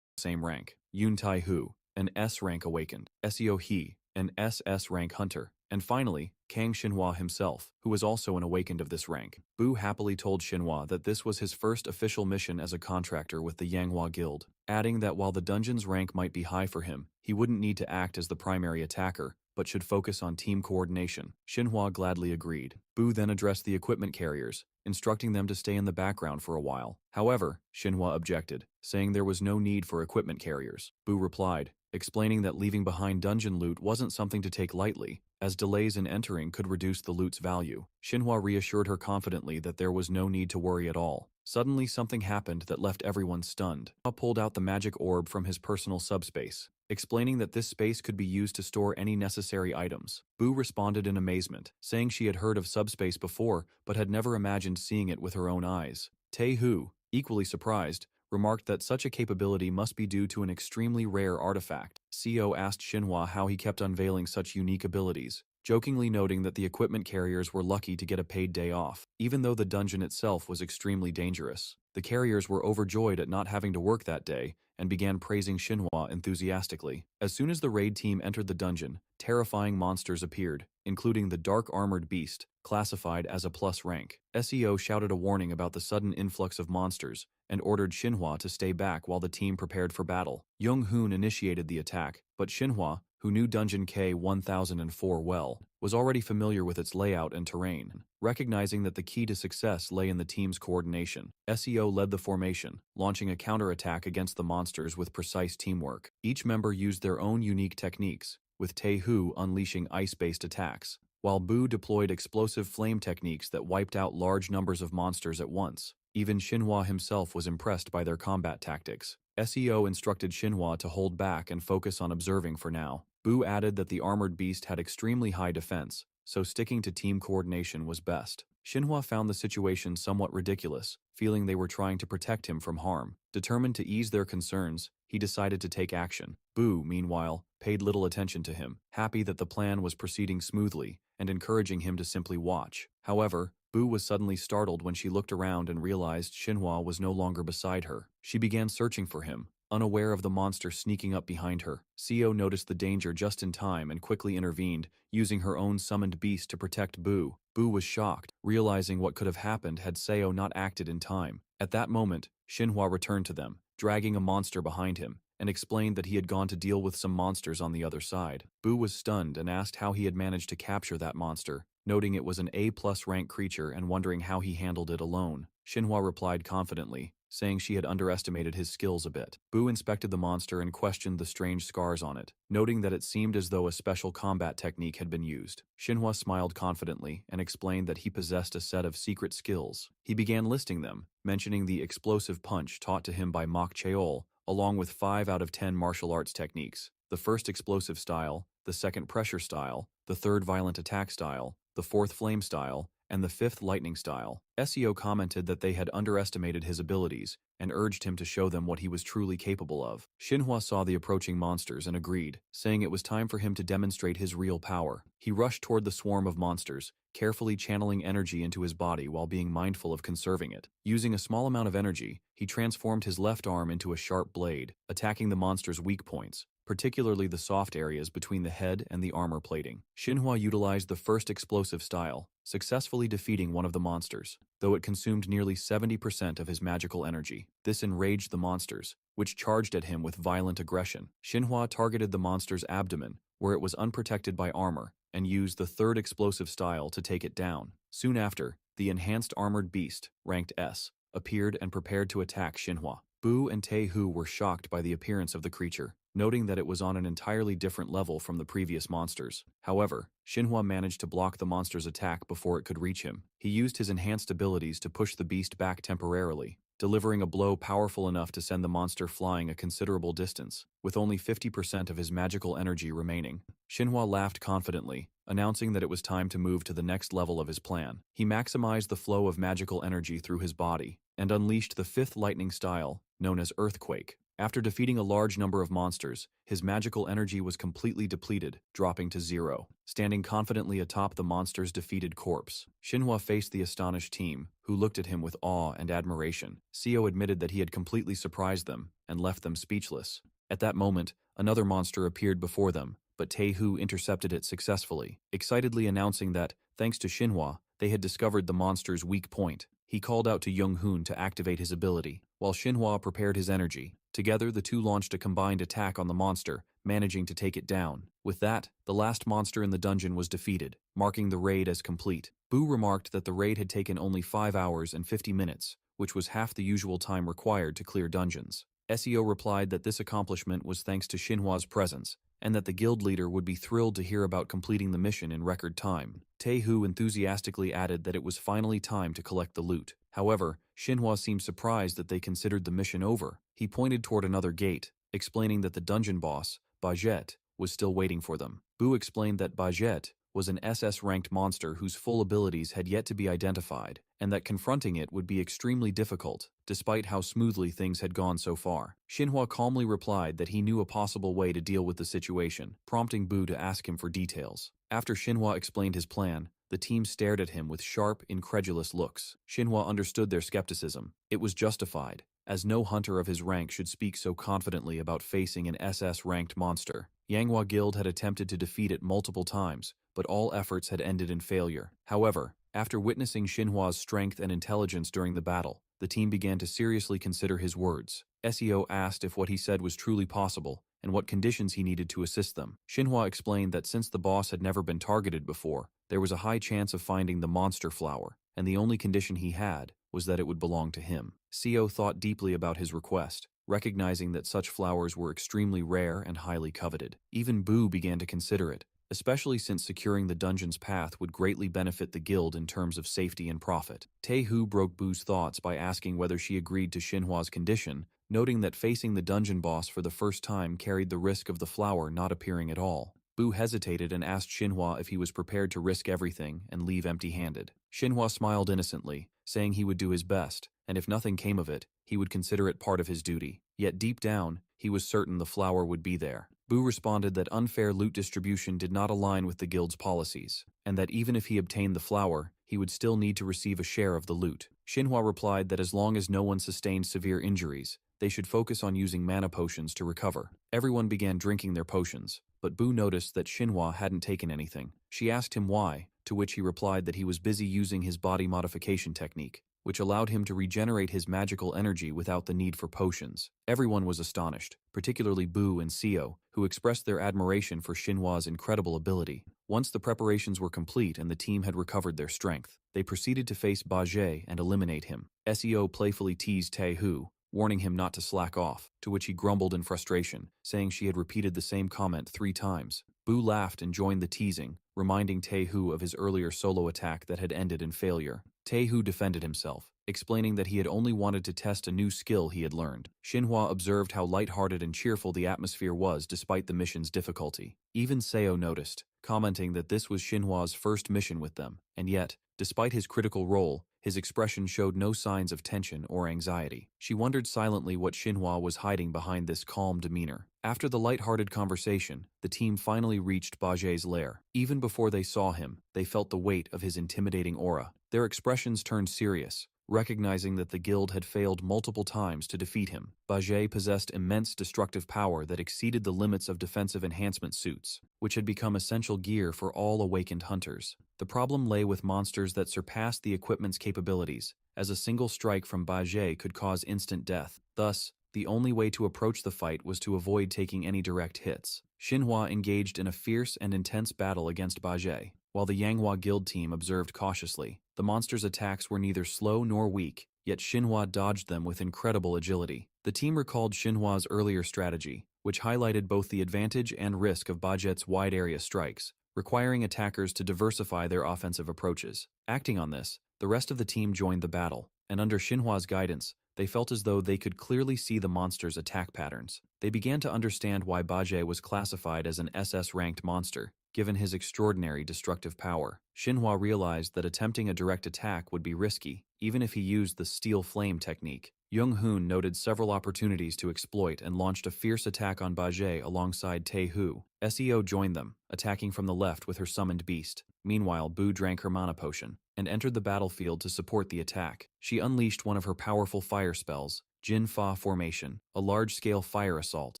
Speaker 2: the same rank, Yun Tai Hu, an S rank awakened, Seo He, an SS rank hunter, and finally, Kang Xinhua himself, who was also an awakened of this rank. Bu happily told Xinhua that this was his first official mission as a contractor with the Yanghua Guild, adding that while the dungeon's rank might be high for him, he wouldn't need to act as the primary attacker, but should focus on team coordination. Xinhua gladly agreed. Bu then addressed the equipment carriers, instructing them to stay in the background for a while. However, Xinhua objected, saying there was no need for equipment carriers. Bu replied, explaining that leaving behind dungeon loot wasn't something to take lightly, as delays in entering could reduce the loot's value. Xinhua reassured her confidently that there was no need to worry at all. Suddenly something happened that left everyone stunned. Xinhua pulled out the magic orb from his personal subspace, explaining that this space could be used to store any necessary items. Bu responded in amazement, saying she had heard of subspace before but had never imagined seeing it with her own eyes. Tae-Hu, equally surprised, remarked that such a capability must be due to an extremely rare artifact. Seo asked Xinhua how he kept unveiling such unique abilities, jokingly noting that the equipment carriers were lucky to get a paid day off, even though the dungeon itself was extremely dangerous. The carriers were overjoyed at not having to work that day and began praising Xinhua enthusiastically. As soon as the raid team entered the dungeon, terrifying monsters appeared, including the dark armored beast, classified as a plus rank. Seo shouted a warning about the sudden influx of monsters and ordered Xinhua to stay back while the team prepared for battle. Young Hoon initiated the attack, but Xinhua, who knew Dungeon K-1004 well, was already familiar with its layout and terrain. Recognizing that the key to success lay in the team's coordination, SEO led the formation, launching a counterattack against the monsters with precise teamwork. Each member used their own unique techniques, with Tae-hoo unleashing ice-based attacks, while Boo deployed explosive flame techniques that wiped out large numbers of monsters at once. Even Shinhwa himself was impressed by their combat tactics. SEO instructed Shinhwa to hold back and focus on observing for now. Boo added that the armored beast had extremely high defense, so sticking to team coordination was best. Shinhwa found the situation somewhat ridiculous, feeling they were trying to protect him from harm. Determined to ease their concerns, he decided to take action. Boo, meanwhile, paid little attention to him, happy that the plan was proceeding smoothly and encouraging him to simply watch. However, Boo was suddenly startled when she looked around and realized Shinhwa was no longer beside her. She began searching for him, unaware of the monster sneaking up behind her. Seo noticed the danger just in time and quickly intervened, using her own summoned beast to protect Boo. Boo was shocked, realizing what could have happened had Seo not acted in time. At that moment, Shinhwa returned to them, dragging a monster behind him, and explained that he had gone to deal with some monsters on the other side. Boo was stunned and asked how he had managed to capture that monster, noting it was an A+ rank creature and wondering how he handled it alone. Shinhwa replied confidently, saying she had underestimated his skills a bit. Boo inspected the monster and questioned the strange scars on it, noting that it seemed as though a special combat technique had been used. Shinhwa smiled confidently and explained that he possessed a set of secret skills. He began listing them, mentioning the explosive punch taught to him by Mok Cheol, along with 5 out of 10 martial arts techniques: the first explosive style, the second pressure style, the third violent attack style, the fourth flame style, and the fifth lightning style. SEO commented that they had underestimated his abilities and urged him to show them what he was truly capable of. Shinhwa saw the approaching monsters and agreed, saying it was time for him to demonstrate his real power. He rushed toward the swarm of monsters, carefully channeling energy into his body while being mindful of conserving it. Using a small amount of energy, he transformed his left arm into a sharp blade, attacking the monster's weak points, particularly the soft areas between the head and the armor plating. Shinhwa utilized the first explosive style, successfully defeating one of the monsters, though it consumed nearly 70% of his magical energy. This enraged the monsters, which charged at him with violent aggression. Shinhwa targeted the monster's abdomen, where it was unprotected by armor, and used the third explosive style to take it down. Soon after, the enhanced armored beast, ranked S, appeared and prepared to attack Shinhwa. Boo and Tae-hoo were shocked by the appearance of the creature, noting that it was on an entirely different level from the previous monsters. However, Shinhwa managed to block the monster's attack before it could reach him. He used his enhanced abilities to push the beast back temporarily, delivering a blow powerful enough to send the monster flying a considerable distance, with only 50% of his magical energy remaining. Shinhwa laughed confidently, announcing that it was time to move to the next level of his plan. He maximized the flow of magical energy through his body, and unleashed the fifth lightning style, known as Earthquake. After defeating a large number of monsters, his magical energy was completely depleted, dropping to 0. Standing confidently atop the monster's defeated corpse, Shinhwa faced the astonished team, who looked at him with awe and admiration. Seo admitted that he had completely surprised them and left them speechless. At that moment, another monster appeared before them, but Tae-hoo intercepted it successfully, excitedly announcing that, thanks to Shinhwa, they had discovered the monster's weak point. He called out to Young-hoon to activate his ability, while Shinhwa prepared his energy. Together, the two launched a combined attack on the monster, managing to take it down. With that, the last monster in the dungeon was defeated, marking the raid as complete. Boo remarked that the raid had taken only 5 hours and 50 minutes, which was half the usual time required to clear dungeons. SEO replied that this accomplishment was thanks to Shinhwa's presence, and that the guild leader would be thrilled to hear about completing the mission in record time. Tae-hoo enthusiastically added that it was finally time to collect the loot. However, Shinhwa seemed surprised that they considered the mission over. He pointed toward another gate, explaining that the dungeon boss, Bajet, was still waiting for them. Boo explained that Bajet was an SS-ranked monster whose full abilities had yet to be identified, and that confronting it would be extremely difficult, despite how smoothly things had gone so far. Shinhwa calmly replied that he knew a possible way to deal with the situation, prompting Boo to ask him for details. After Shinhwa explained his plan, the team stared at him with sharp, incredulous looks. Shinhwa understood their skepticism. It was justified, as no hunter of his rank should speak so confidently about facing an SS-ranked monster. Yanghwa Guild had attempted to defeat it multiple times, but all efforts had ended in failure. However, after witnessing Shinhwa's strength and intelligence during the battle, the team began to seriously consider his words. SEO asked if what he said was truly possible, and what conditions he needed to assist them. Xinhua explained that since the boss had never been targeted before, there was a high chance of finding the monster flower, and the only condition he had was that it would belong to him. SEO thought deeply about his request, recognizing that such flowers were extremely rare and highly coveted. Even Bu began to consider it, especially since securing the dungeon's path would greatly benefit the guild in terms of safety and profit. Taehu broke Bu's thoughts by asking whether she agreed to Xinhua's condition, noting that facing the dungeon boss for the first time carried the risk of the flower not appearing at all. Bu hesitated and asked Xinhua if he was prepared to risk everything and leave empty-handed. Xinhua smiled innocently, saying he would do his best, and if nothing came of it, he would consider it part of his duty. Yet deep down, he was certain the flower would be there. Bu responded that unfair loot distribution did not align with the guild's policies, and that even if he obtained the flower, he would still need to receive a share of the loot. Xinhua replied that as long as no one sustained severe injuries, they should focus on using mana potions to recover. Everyone began drinking their potions, but Bu noticed that Xinhua hadn't taken anything. She asked him why, to which he replied that he was busy using his body modification technique, which allowed him to regenerate his magical energy without the need for potions. Everyone was astonished, particularly Bu and Seo, who expressed their admiration for Xinhua's incredible ability. Once the preparations were complete and the team had recovered their strength, they proceeded to face Bajie and eliminate him. SEO playfully teased Taehu, warning him not to slack off, to which he grumbled in frustration, saying she had repeated the same comment 3 times. Bu laughed and joined the teasing, reminding Taehu of his earlier solo attack that had ended in failure. Taehu defended himself, explaining that he had only wanted to test a new skill he had learned. Xinhua observed how lighthearted and cheerful the atmosphere was despite the mission's difficulty. Even Seo noticed, commenting that this was Xinhua's first mission with them, and yet, despite his critical role, his expression showed no signs of tension or anxiety. She wondered silently what Xinhua was hiding behind this calm demeanor. After the light-hearted conversation, the team finally reached Bajie's lair. Even before they saw him, they felt the weight of his intimidating aura. Their expressions turned serious, recognizing that the guild had failed multiple times to defeat him. Bajie possessed immense destructive power that exceeded the limits of defensive enhancement suits, which had become essential gear for all awakened hunters. The problem lay with monsters that surpassed the equipment's capabilities, as a single strike from Bajie could cause instant death. Thus, the only way to approach the fight was to avoid taking any direct hits. Xinhua engaged in a fierce and intense battle against Bajie, while the Yanghua guild team observed cautiously. The monster's attacks were neither slow nor weak, yet Xinhua dodged them with incredible agility. The team recalled Xinhua's earlier strategy, which highlighted both the advantage and risk of Bajie's wide-area strikes, requiring attackers to diversify their offensive approaches. Acting on this, the rest of the team joined the battle, and under Xinhua's guidance, they felt as though they could clearly see the monster's attack patterns. They began to understand why Bajie was classified as an SS-ranked monster, given his extraordinary destructive power. Xinhua realized that attempting a direct attack would be risky, even if he used the steel flame technique. Young-hoon noted several opportunities to exploit and launched a fierce attack on Bajie alongside Taehu. Seo joined them, attacking from the left with her summoned beast. Meanwhile, Bu drank her mana potion and entered the battlefield to support the attack. She unleashed one of her powerful fire spells, Jin Fa Formation, a large-scale fire assault.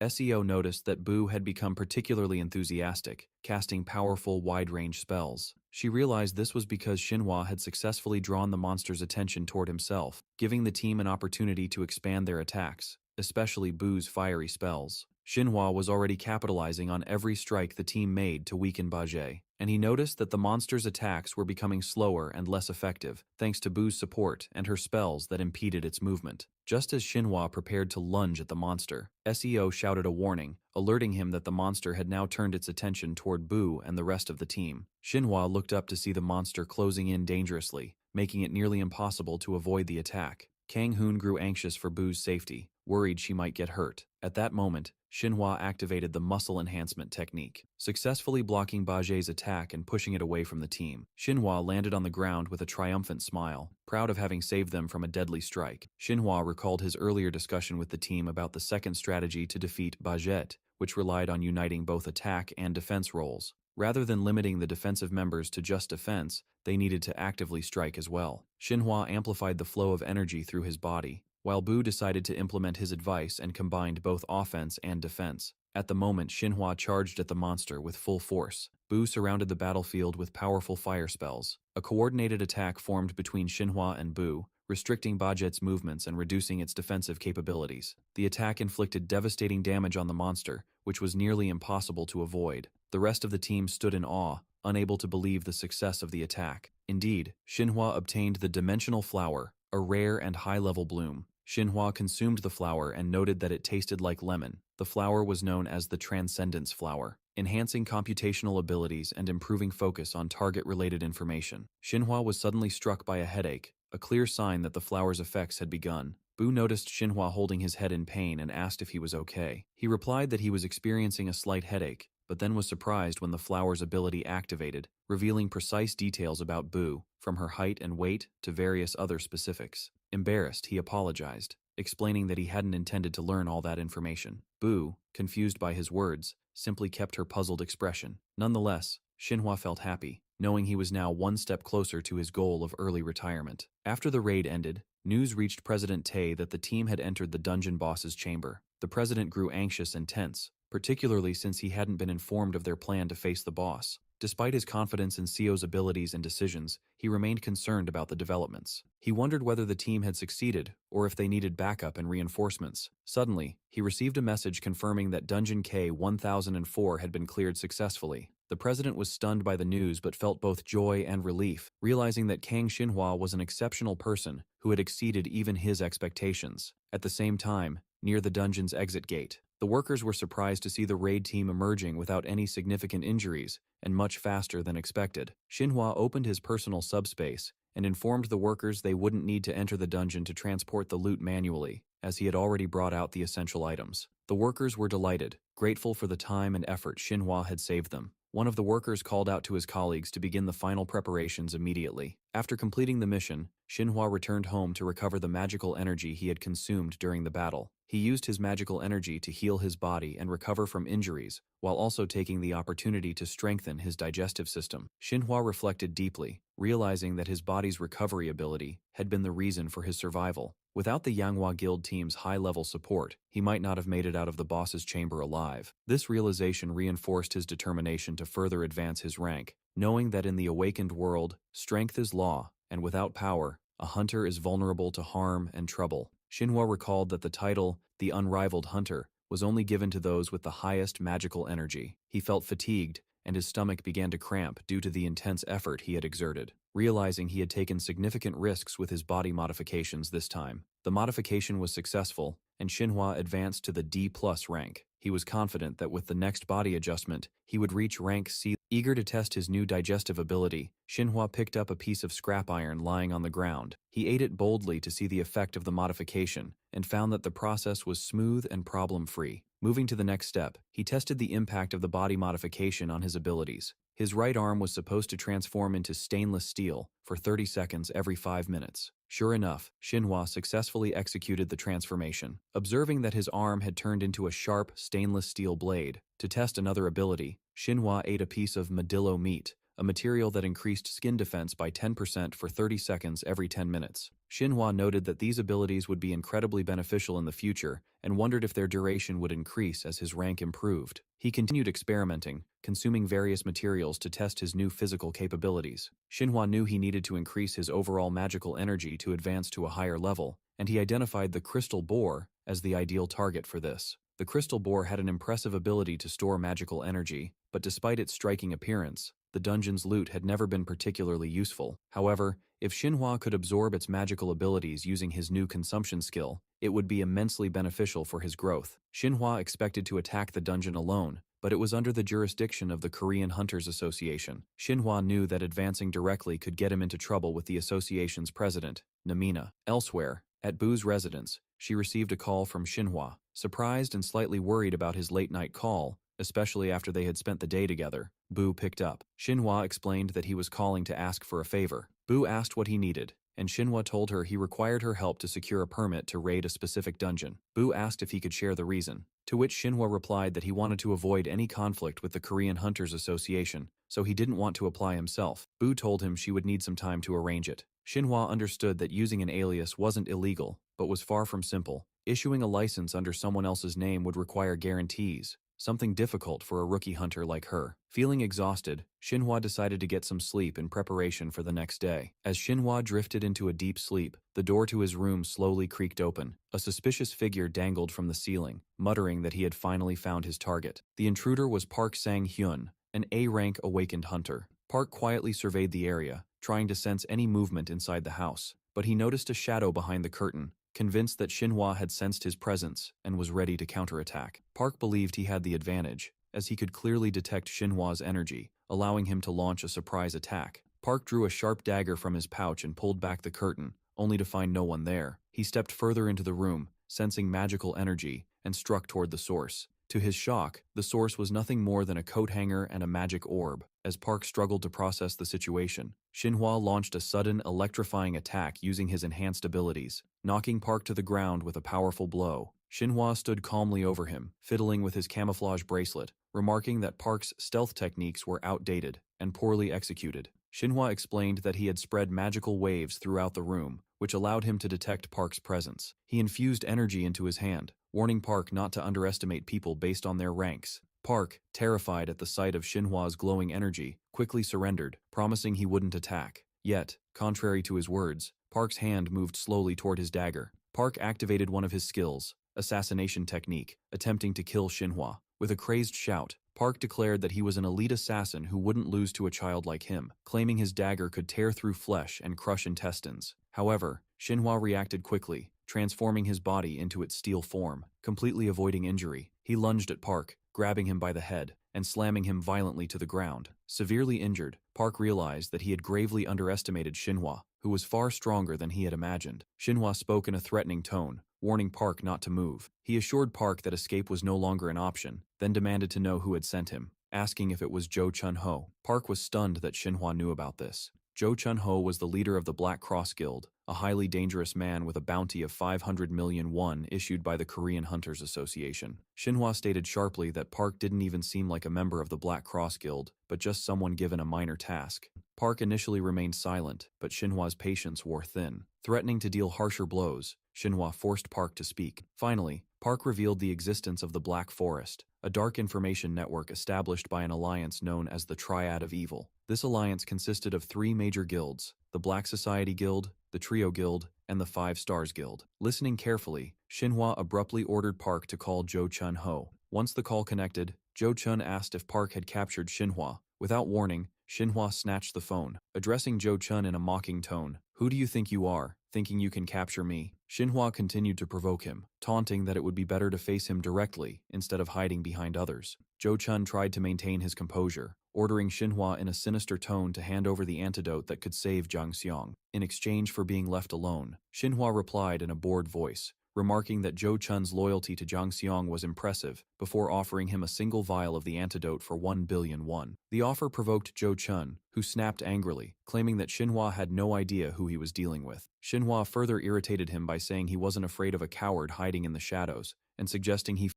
Speaker 2: Seo noticed that Bu had become particularly enthusiastic, casting powerful, wide-range spells. She realized this was because Xinhua had successfully drawn the monster's attention toward himself, giving the team an opportunity to expand their attacks, especially Bu's fiery spells. Xinhua was already capitalizing on every strike the team made to weaken Bajie, and he noticed that the monster's attacks were becoming slower and less effective, thanks to Bu's support and her spells that impeded its movement. Just as Xinhua prepared to lunge at the monster, Seo shouted a warning, alerting him that the monster had now turned its attention toward Bu and the rest of the team. Xinhua looked up to see the monster closing in dangerously, making it nearly impossible to avoid the attack. Kang-hoon grew anxious for Bu's safety, worried she might get hurt. At that moment, Xinhua activated the muscle enhancement technique, successfully blocking Bajie's attack and pushing it away from the team. Xinhua landed on the ground with a triumphant smile, proud of having saved them from a deadly strike. Xinhua recalled his earlier discussion with the team about the second strategy to defeat Bajie, which relied on uniting both attack and defense roles. Rather than limiting the defensive members to just defense, they needed to actively strike as well. Xinhua amplified the flow of energy through his body, while Bu decided to implement his advice and combined both offense and defense. At the moment, Xinhua charged at the monster with full force. Bu surrounded the battlefield with powerful fire spells. A coordinated attack formed between Xinhua and Bu, restricting Bajet's movements and reducing its defensive capabilities. The attack inflicted devastating damage on the monster, which was nearly impossible to avoid. The rest of the team stood in awe, unable to believe the success of the attack. Indeed, Xinhua obtained the Dimensional Flower, a rare and high-level bloom. Xinhua consumed the flower and noted that it tasted like lemon. The flower was known as the Transcendence Flower, enhancing computational abilities and improving focus on target-related information. Xinhua was suddenly struck by a headache, a clear sign that the flower's effects had begun. Bu noticed Xinhua holding his head in pain and asked if he was okay. He replied that he was experiencing a slight headache, but then was surprised when the flower's ability activated, revealing precise details about Bu, from her height and weight to various other specifics. Embarrassed, he apologized, explaining that he hadn't intended to learn all that information. Bu, confused by his words, simply kept her puzzled expression. Nonetheless, Xinhua felt happy, knowing he was now one step closer to his goal of early retirement. After the raid ended, news reached President Tay that the team had entered the dungeon boss's chamber. The president grew anxious and tense, particularly since he hadn't been informed of their plan to face the boss. Despite his confidence in Sio's abilities and decisions, he remained concerned about the developments. He wondered whether the team had succeeded, or if they needed backup and reinforcements. Suddenly, he received a message confirming that Dungeon K-1004 had been cleared successfully. The president was stunned by the news but felt both joy and relief, realizing that Kang Xinhua was an exceptional person who had exceeded even his expectations. At the same time, near the dungeon's exit gate, the workers were surprised to see the raid team emerging without any significant injuries, and much faster than expected. Xinhua opened his personal subspace and informed the workers they wouldn't need to enter the dungeon to transport the loot manually, as he had already brought out the essential items. The workers were delighted, grateful for the time and effort Xinhua had saved them. One of the workers called out to his colleagues to begin the final preparations immediately. After completing the mission, Xinhua returned home to recover the magical energy he had consumed during the battle. He used his magical energy to heal his body and recover from injuries, while also taking the opportunity to strengthen his digestive system. Xinhua reflected deeply, realizing that his body's recovery ability had been the reason for his survival. Without the Yanghua Guild team's high-level support, he might not have made it out of the boss's chamber alive. This realization reinforced his determination to further advance his rank, knowing that in the awakened world, strength is law, and without power, a hunter is vulnerable to harm and trouble. Xinhua recalled that the title, the Unrivaled Hunter, was only given to those with the highest magical energy. He felt fatigued, and his stomach began to cramp due to the intense effort he had exerted. Realizing he had taken significant risks with his body modifications this time, the modification was successful, and Xinhua advanced to the D+ rank. He was confident that with the next body adjustment, he would reach rank C. Eager to test his new digestive ability, Xinhua picked up a piece of scrap iron lying on the ground. He ate it boldly to see the effect of the modification, and found that the process was smooth and problem-free. Moving to the next step, he tested the impact of the body modification on his abilities. His right arm was supposed to transform into stainless steel for 30 seconds every 5 minutes. Sure enough, Xinhua successfully executed the transformation. Observing that his arm had turned into a sharp stainless steel blade, to test another ability, Xinhua ate a piece of medillo meat, a material that increased skin defense by 10% for 30 seconds every 10 minutes. Xinhua noted that these abilities would be incredibly beneficial in the future and wondered if their duration would increase as his rank improved. He continued experimenting, consuming various materials to test his new physical capabilities. Xinhua knew he needed to increase his overall magical energy to advance to a higher level, and he identified the crystal boar as the ideal target for this. The crystal boar had an impressive ability to store magical energy, but despite its striking appearance, the dungeon's loot had never been particularly useful. However, if Xinhua could absorb its magical abilities using his new consumption skill, it would be immensely beneficial for his growth. Xinhua expected to attack the dungeon alone, but it was under the jurisdiction of the Korean Hunters Association. Xinhua knew that advancing directly could get him into trouble with the association's president, Namina. Elsewhere, at Bu's residence, she received a call from Xinhua. Surprised and slightly worried about his late-night call, especially after they had spent the day together, Bu picked up. Xinhua explained that he was calling to ask for a favor. Bu asked what he needed, and Xinhua told her he required her help to secure a permit to raid a specific dungeon. Bu asked if he could share the reason, to which Xinhua replied that he wanted to avoid any conflict with the Korean Hunters Association, so he didn't want to apply himself. Bu told him she would need some time to arrange it. Xinhua understood that using an alias wasn't illegal, but was far from simple. Issuing a license under someone else's name would require guarantees, something difficult for a rookie hunter like her. Feeling exhausted, Xinhua decided to get some sleep in preparation for the next day. As Xinhua drifted into a deep sleep, the door to his room slowly creaked open. A suspicious figure dangled from the ceiling, muttering that he had finally found his target. The intruder was Park Sang-hyun, an A-rank awakened hunter. Park quietly surveyed the area, trying to sense any movement inside the house, but he noticed a shadow behind the curtain, convinced that Xinhua had sensed his presence and was ready to counterattack. Park believed he had the advantage, as he could clearly detect Xinhua's energy, allowing him to launch a surprise attack. Park drew a sharp dagger from his pouch and pulled back the curtain, only to find no one there. He stepped further into the room, sensing magical energy, and struck toward the source. To his shock, the source was nothing more than a coat hanger and a magic orb. As Park struggled to process the situation, Xinhua launched a sudden, electrifying attack using his enhanced abilities, knocking Park to the ground with a powerful blow. Xinhua stood calmly over him, fiddling with his camouflage bracelet, remarking that Park's stealth techniques were outdated and poorly executed. Xinhua explained that he had spread magical waves throughout the room, which allowed him to detect Park's presence. He infused energy into his hand, warning Park not to underestimate people based on their ranks. Park, terrified at the sight of Xinhua's glowing energy, quickly surrendered, promising he wouldn't attack. Yet, contrary to his words, Park's hand moved slowly toward his dagger. Park activated one of his skills, assassination technique, attempting to kill Xinhua. With a crazed shout, Park declared that he was an elite assassin who wouldn't lose to a child like him, claiming his dagger could tear through flesh and crush intestines. However, Xinhua reacted quickly, transforming his body into its steel form, completely avoiding injury. He lunged at Park, grabbing him by the head and slamming him violently to the ground. Severely injured, Park realized that he had gravely underestimated Xinhua, who was far stronger than he had imagined. Xinhua spoke in a threatening tone, warning Park not to move. He assured Park that escape was no longer an option, then demanded to know who had sent him, asking if it was Zhou Chunho. Park was stunned that Xinhua knew about this. Zhou Chunho was the leader of the Black Cross Guild, a highly dangerous man with a bounty of 500 million won issued by the Korean Hunters Association. Xinhua stated sharply that Park didn't even seem like a member of the Black Cross Guild, but just someone given a minor task. Park initially remained silent, but Xinhua's patience wore thin. Threatening to deal harsher blows, Xinhua forced Park to speak. Finally, Park revealed the existence of the Black Forest, a dark information network established by an alliance known as the Triad of Evil. This alliance consisted of 3 major guilds: the Black Society Guild, the Trio Guild, and the 5 Stars Guild. Listening carefully, Xinhua abruptly ordered Park to call Zhou Chunho. Once the call connected, Zhou Chun asked if Park had captured Xinhua. Without warning, Xinhua snatched the phone, addressing Zhou Chun in a mocking tone. "Who do you think you are, thinking you can capture me?" Xinhua continued to provoke him, taunting that it would be better to face him directly instead of hiding behind others. Zhou Chun tried to maintain his composure, ordering Xinhua in a sinister tone to hand over the antidote that could save Jiang Xiang. In exchange for being left alone, Xinhua replied in a bored voice, remarking that Zhou Chun's loyalty to Jiang Xiang was impressive, before offering him a single vial of the antidote for 1 billion won. The offer provoked Zhou Chun, who snapped angrily, claiming that Xinhua had no idea who he was dealing with. Xinhua further irritated him by saying he wasn't afraid of a coward hiding in the shadows, and suggesting he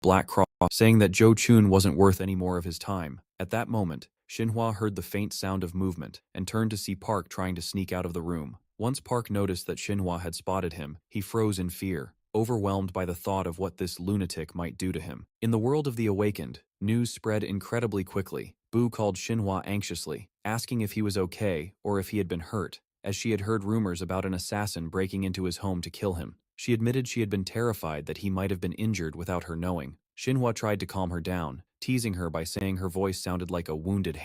Speaker 2: black cross, saying that Zhou Chun wasn't worth any more of his time. At that moment, Xinhua heard the faint sound of movement and turned to see Park trying to sneak out of the room. Once Park noticed that Xinhua had spotted him, he froze in fear, overwhelmed by the thought of what this lunatic might do to him. In the world of the awakened, news spread incredibly quickly. Bu called Xinhua anxiously, asking if he was okay or if he had been hurt, as she had heard rumors about an assassin breaking into his home to kill him. She admitted she had been terrified that he might have been injured without her knowing. Xinhua tried to calm her down, teasing her by saying her voice sounded like a wounded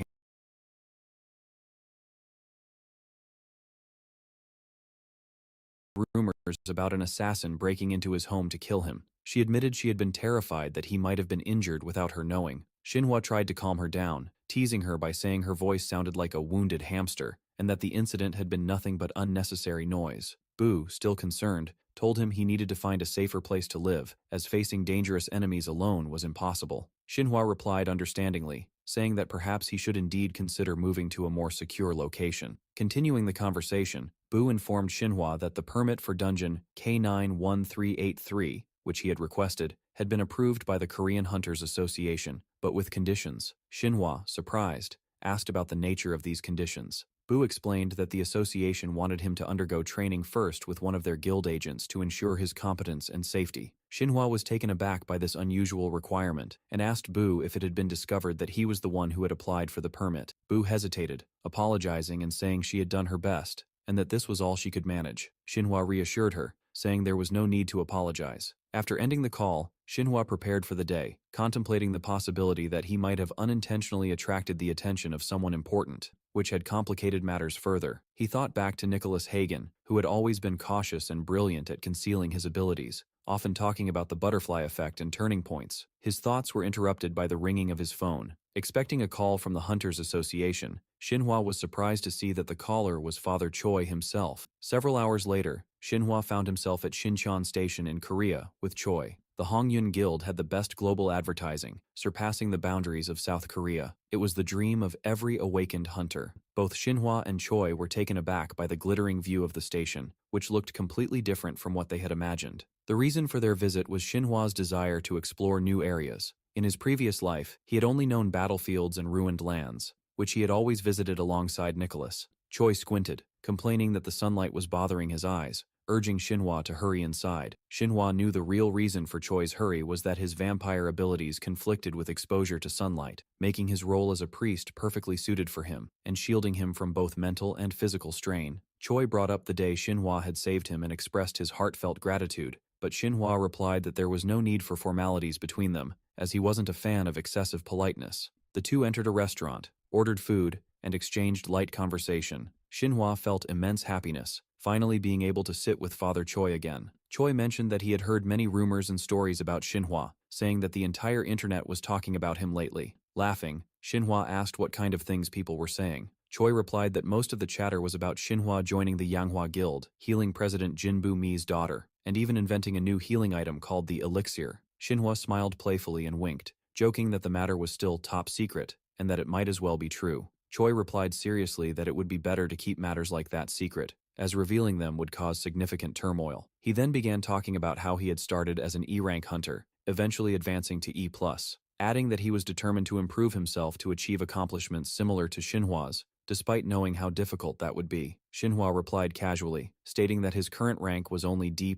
Speaker 2: rumors about an assassin breaking into his home to kill him. She admitted she had been terrified that he might have been injured without her knowing. Xinhua tried to calm her down, teasing her by saying her voice sounded like a wounded hamster, and that the incident had been nothing but unnecessary noise. Bu, still concerned, told him he needed to find a safer place to live, as facing dangerous enemies alone was impossible. Xinhua replied understandingly, saying that perhaps he should indeed consider moving to a more secure location. Continuing the conversation, Bu informed Xinhua that the permit for dungeon K91383, which he had requested, had been approved by the Korean Hunters Association, but with conditions. Xinhua, surprised, asked about the nature of these conditions. Bu explained that the association wanted him to undergo training first with one of their guild agents to ensure his competence and safety. Xinhua was taken aback by this unusual requirement and asked Bu if it had been discovered that he was the one who had applied for the permit. Bu hesitated, apologizing and saying she had done her best, and that this was all she could manage. Xinhua reassured her, saying there was no need to apologize. After ending the call, Xinhua prepared for the day, contemplating the possibility that he might have unintentionally attracted the attention of someone important, which had complicated matters further. He thought back to Nicholas Hagen, who had always been cautious and brilliant at concealing his abilities, often talking about the butterfly effect and turning points. His thoughts were interrupted by the ringing of his phone. Expecting a call from the Hunters Association, Xinhua was surprised to see that the caller was Father Choi himself. Several hours later, Xinhua found himself at Shincheon Station in Korea with Choi. The Hongyun Guild had the best global advertising, surpassing the boundaries of South Korea. It was the dream of every awakened hunter. Both Xinhua and Choi were taken aback by the glittering view of the station, which looked completely different from what they had imagined. The reason for their visit was Xinhua's desire to explore new areas. In his previous life, he had only known battlefields and ruined lands, which he had always visited alongside Nicholas. Choi squinted, complaining that the sunlight was bothering his eyes, urging Xinhua to hurry inside. Xinhua knew the real reason for Choi's hurry was that his vampire abilities conflicted with exposure to sunlight, making his role as a priest perfectly suited for him, and shielding him from both mental and physical strain. Choi brought up the day Xinhua had saved him and expressed his heartfelt gratitude, but Xinhua replied that there was no need for formalities between them, as he wasn't a fan of excessive politeness. The two entered a restaurant, ordered food, and exchanged light conversation. Xinhua felt immense happiness, finally being able to sit with Father Choi again. Choi mentioned that he had heard many rumors and stories about Xinhua, saying that the entire internet was talking about him lately. Laughing, Xinhua asked what kind of things people were saying. Choi replied that most of the chatter was about Xinhua joining the Yanghua Guild, healing President Jinbu Mi's daughter, and even inventing a new healing item called the elixir. Xinhua smiled playfully and winked, joking that the matter was still top secret, and that it might as well be true. Choi replied seriously that it would be better to keep matters like that secret, as revealing them would cause significant turmoil. He then began talking about how he had started as an E-rank hunter, eventually advancing to E+, adding that he was determined to improve himself to achieve accomplishments similar to Xinhua's, despite knowing how difficult that would be. Xinhua replied casually, stating that his current rank was only D+.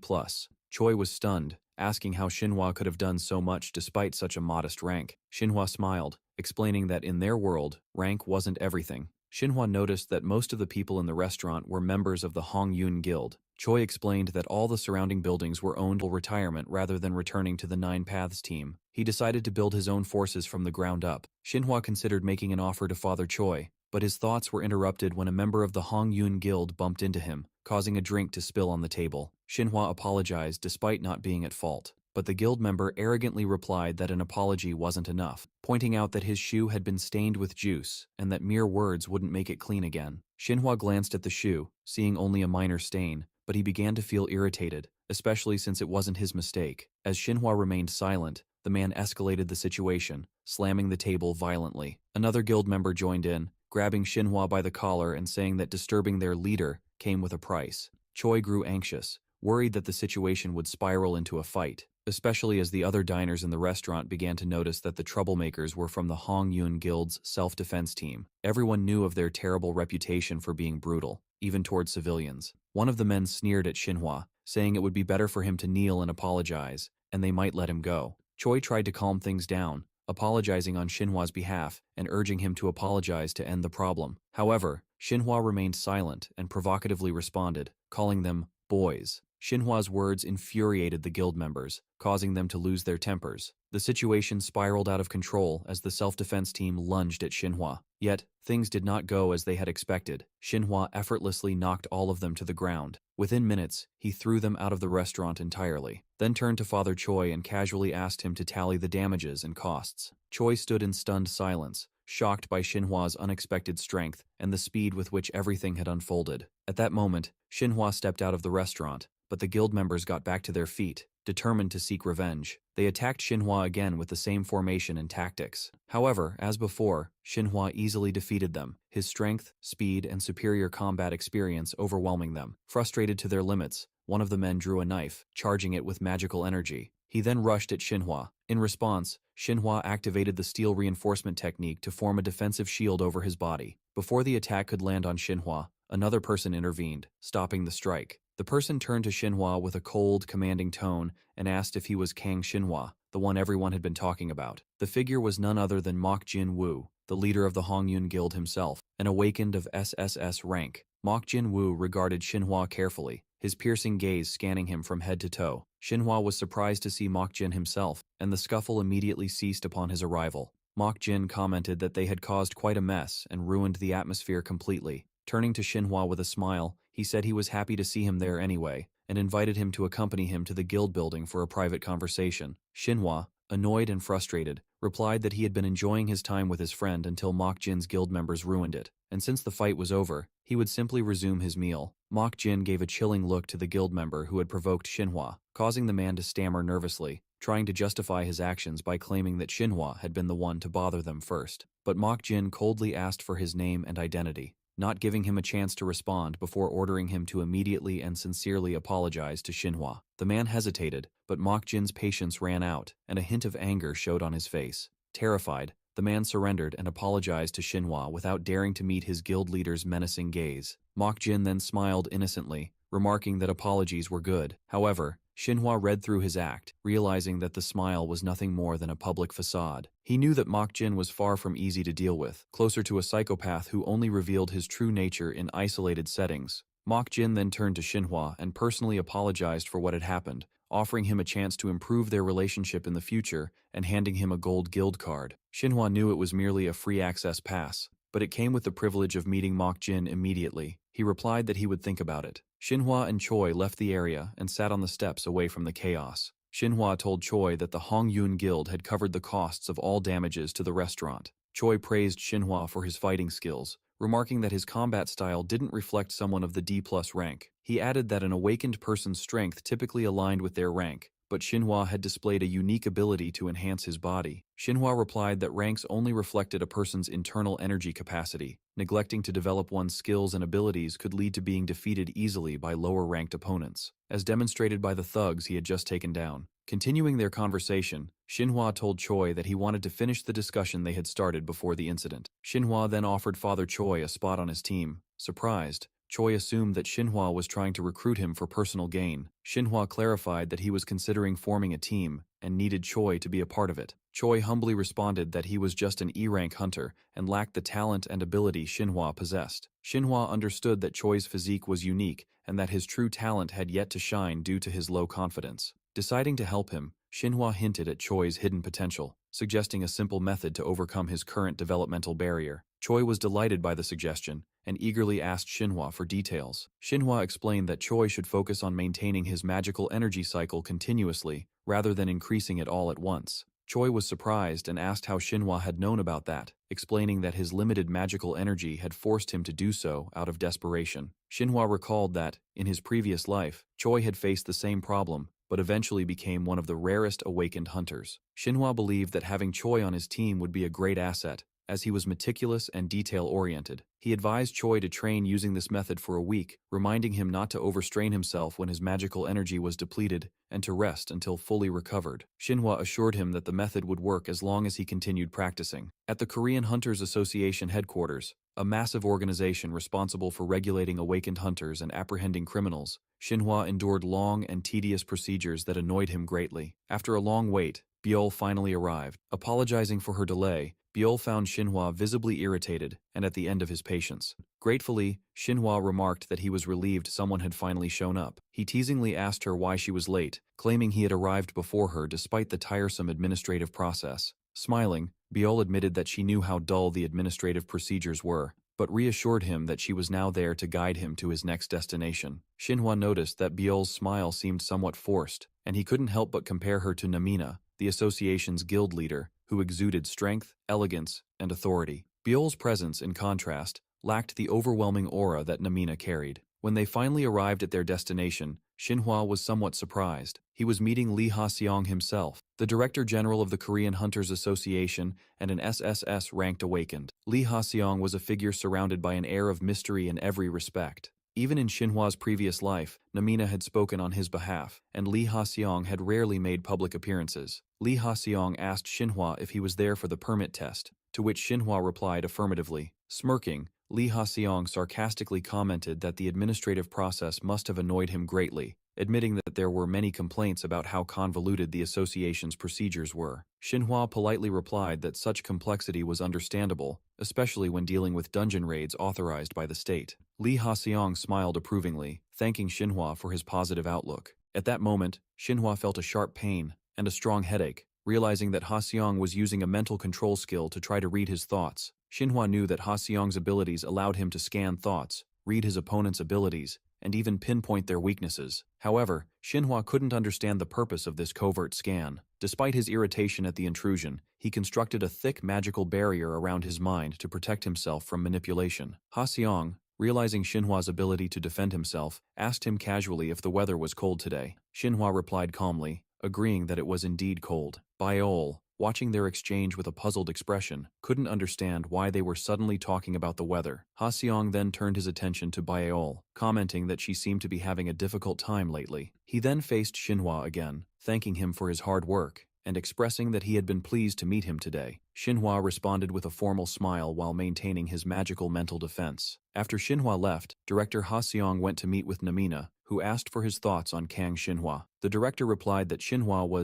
Speaker 2: Choi was stunned, asking how Xinhua could have done so much despite such a modest rank. Xinhua smiled, explaining that in their world, rank wasn't everything. Xinhua noticed that most of the people in the restaurant were members of the Hongyun Guild. Choi explained that all the surrounding buildings were owned for retirement rather than returning to the Nine Paths team. He decided to build his own forces from the ground up. Xinhua considered making an offer to Father Choi, but his thoughts were interrupted when a member of the Hongyun Guild bumped into him, causing a drink to spill on the table. Xinhua apologized despite not being at fault, but the guild member arrogantly replied that an apology wasn't enough, pointing out that his shoe had been stained with juice and that mere words wouldn't make it clean again. Xinhua glanced at the shoe, seeing only a minor stain, but he began to feel irritated, especially since it wasn't his mistake. As Xinhua remained silent, the man escalated the situation, slamming the table violently. Another guild member joined in, grabbing Xinhua by the collar and saying that disturbing their leader came with a price. Choi grew anxious, worried that the situation would spiral into a fight. especially as the other diners in the restaurant began to notice that the troublemakers were from the Hong Yun Guild's self-defense team. Everyone knew of their terrible reputation for being brutal, even towards civilians. One of the men sneered at Xinhua, saying it would be better for him to kneel and apologize, and they might let him go. Choi tried to calm things down, apologizing on Xinhua's behalf and urging him to apologize to end the problem. However, Xinhua remained silent and provocatively responded, calling them boys. Xinhua's words infuriated the guild members, causing them to lose their tempers. The situation spiraled out of control as the self-defense team lunged at Xinhua. Yet, things did not go as they had expected. Xinhua effortlessly knocked all of them to the ground. Within minutes, he threw them out of the restaurant entirely, then turned to Father Choi and casually asked him to tally the damages and costs. Choi stood in stunned silence, shocked by Xinhua's unexpected strength and the speed with which everything had unfolded. At that moment, Xinhua stepped out of the restaurant, but the guild members got back to their feet, determined to seek revenge. They attacked Xinhua again with the same formation and tactics. However, as before, Xinhua easily defeated them, his strength, speed, and superior combat experience overwhelming them. Frustrated to their limits, one of the men drew a knife, charging it with magical energy. He then rushed at Xinhua. In response, Xinhua activated the steel reinforcement technique to form a defensive shield over his body. Before the attack could land on Xinhua, another person intervened, stopping the strike. The person turned to Xinhua with a cold, commanding tone and asked if he was Kang Xinhua, the one everyone had been talking about. The figure was none other than Mok Jin Woo, the leader of the Hong Yun Guild himself, an awakened of SSS rank. Mok Jin Woo regarded Xinhua carefully, his piercing gaze scanning him from head to toe. Xinhua was surprised to see Mok Jin himself, and the scuffle immediately ceased upon his arrival. Mok Jin commented that they had caused quite a mess and ruined the atmosphere completely. Turning to Xinhua with a smile, he said he was happy to see him there anyway, and invited him to accompany him to the guild building for a private conversation. Xinhua, annoyed and frustrated, replied that he had been enjoying his time with his friend until Mok Jin's guild members ruined it, and since the fight was over, he would simply resume his meal. Mok Jin gave a chilling look to the guild member who had provoked Xinhua, causing the man to stammer nervously, trying to justify his actions by claiming that Xinhua had been the one to bother them first. But Mok Jin coldly asked for his name and identity, not giving him a chance to respond before ordering him to immediately and sincerely apologize to Xinhua. The man hesitated, but Mok Jin's patience ran out, and a hint of anger showed on his face. Terrified, the man surrendered and apologized to Xinhua without daring to meet his guild leader's menacing gaze. Mok Jin then smiled innocently, remarking that apologies were good. However, Xinhua read through his act, realizing that the smile was nothing more than a public facade. He knew that Mok Jin was far from easy to deal with, closer to a psychopath who only revealed his true nature in isolated settings. Mok Jin then turned to Xinhua and personally apologized for what had happened, offering him a chance to improve their relationship in the future and handing him a gold guild card. Xinhua knew it was merely a free access pass, but it came with the privilege of meeting Mok Jin immediately. He replied that he would think about it. Xinhua and Choi left the area and sat on the steps away from the chaos. Xinhua told Choi that the Hong Yun Guild had covered the costs of all damages to the restaurant. Choi praised Xinhua for his fighting skills, remarking that his combat style didn't reflect someone of the D+ rank. He added that an awakened person's strength typically aligned with their rank, but Xinhua had displayed a unique ability to enhance his body. Xinhua replied that ranks only reflected a person's internal energy capacity. Neglecting to develop one's skills and abilities could lead to being defeated easily by lower-ranked opponents, as demonstrated by the thugs he had just taken down. Continuing their conversation, Xinhua told Choi that he wanted to finish the discussion they had started before the incident. Xinhua then offered Father Choi a spot on his team. Surprised, Choi assumed that Xinhua was trying to recruit him for personal gain. Xinhua clarified that he was considering forming a team and needed Choi to be a part of it. Choi humbly responded that he was just an E-rank hunter and lacked the talent and ability Xinhua possessed. Xinhua understood that Choi's physique was unique and that his true talent had yet to shine due to his low confidence. Deciding to help him, Xinhua hinted at Choi's hidden potential, suggesting a simple method to overcome his current developmental barrier. Choi was delighted by the suggestion and eagerly asked Xinhua for details. Xinhua explained that Choi should focus on maintaining his magical energy cycle continuously rather than increasing it all at once. Choi was surprised and asked how Xinhua had known about that, explaining that his limited magical energy had forced him to do so out of desperation. Xinhua recalled that, in his previous life, Choi had faced the same problem, but eventually became one of the rarest awakened hunters. Xinhua believed that having Choi on his team would be a great asset, as he was meticulous and detail-oriented. He advised Choi to train using this method for a week, reminding him not to overstrain himself when his magical energy was depleted and to rest until fully recovered. Shinhwa assured him that the method would work as long as he continued practicing. At the Korean Hunters Association headquarters, a massive organization responsible for regulating awakened hunters and apprehending criminals, Shinhwa endured long and tedious procedures that annoyed him greatly. After a long wait, Biol finally arrived. Apologizing for her delay, Biol found Shinhwa visibly irritated and at the end of his patience. Gratefully, Shinhwa remarked that he was relieved someone had finally shown up. He teasingly asked her why she was late, claiming he had arrived before her despite the tiresome administrative process. Smiling, Biol admitted that she knew how dull the administrative procedures were, but reassured him that she was now there to guide him to his next destination. Shinhwa noticed that Biol's smile seemed somewhat forced, and he couldn't help but compare her to Namina, the association's guild leader, who exuded strength, elegance, and authority. Biol's presence, in contrast, lacked the overwhelming aura that Namina carried. When they finally arrived at their destination, Shinhwa was somewhat surprised. He was meeting Lee Ha-seong himself, the Director General of the Korean Hunters Association and an SSS-ranked awakened. Lee Ha-seong was a figure surrounded by an air of mystery in every respect. Even in Shinhwa's previous life, Namina had spoken on his behalf, and Lee Ha-seong had rarely made public appearances. Lee Ha-seong asked Shinhwa if he was there for the permit test, to which Shinhwa replied affirmatively. Smirking, Lee Ha-seong sarcastically commented that the administrative process must have annoyed him greatly, admitting that there were many complaints about how convoluted the association's procedures were. Shinhwa politely replied that such complexity was understandable, especially when dealing with dungeon raids authorized by the state. Lee Ha-seong smiled approvingly, thanking Shinhwa for his positive outlook. At that moment, Shinhwa felt a sharp pain and a strong headache, realizing that Ha-seong was using a mental control skill to try to read his thoughts. Shinhwa knew that Ha-seong's abilities allowed him to scan thoughts, read his opponent's abilities, and even pinpoint their weaknesses. However, Shinhwa couldn't understand the purpose of this covert scan. Despite his irritation at the intrusion, he constructed a thick magical barrier around his mind to protect himself from manipulation. Ha-seong, realizing Shinhwa's ability to defend himself, asked him casually if the weather was cold today. Shinhwa replied calmly, agreeing that it was indeed cold. Biol, watching their exchange with a puzzled expression, couldn't understand why they were suddenly talking about the weather. Ha-seong then turned his attention to Biol, commenting that she seemed to be having a difficult time lately. He then faced Shinhwa again, thanking him for his hard work, and expressing that he had been pleased to meet him today. Shinhwa responded with a formal smile while maintaining his magical mental defense. After Shinhwa left, Director Ha-seong went to meet with Namina, who asked for his thoughts on Kang Shinhwa. The director replied that Shinhwa was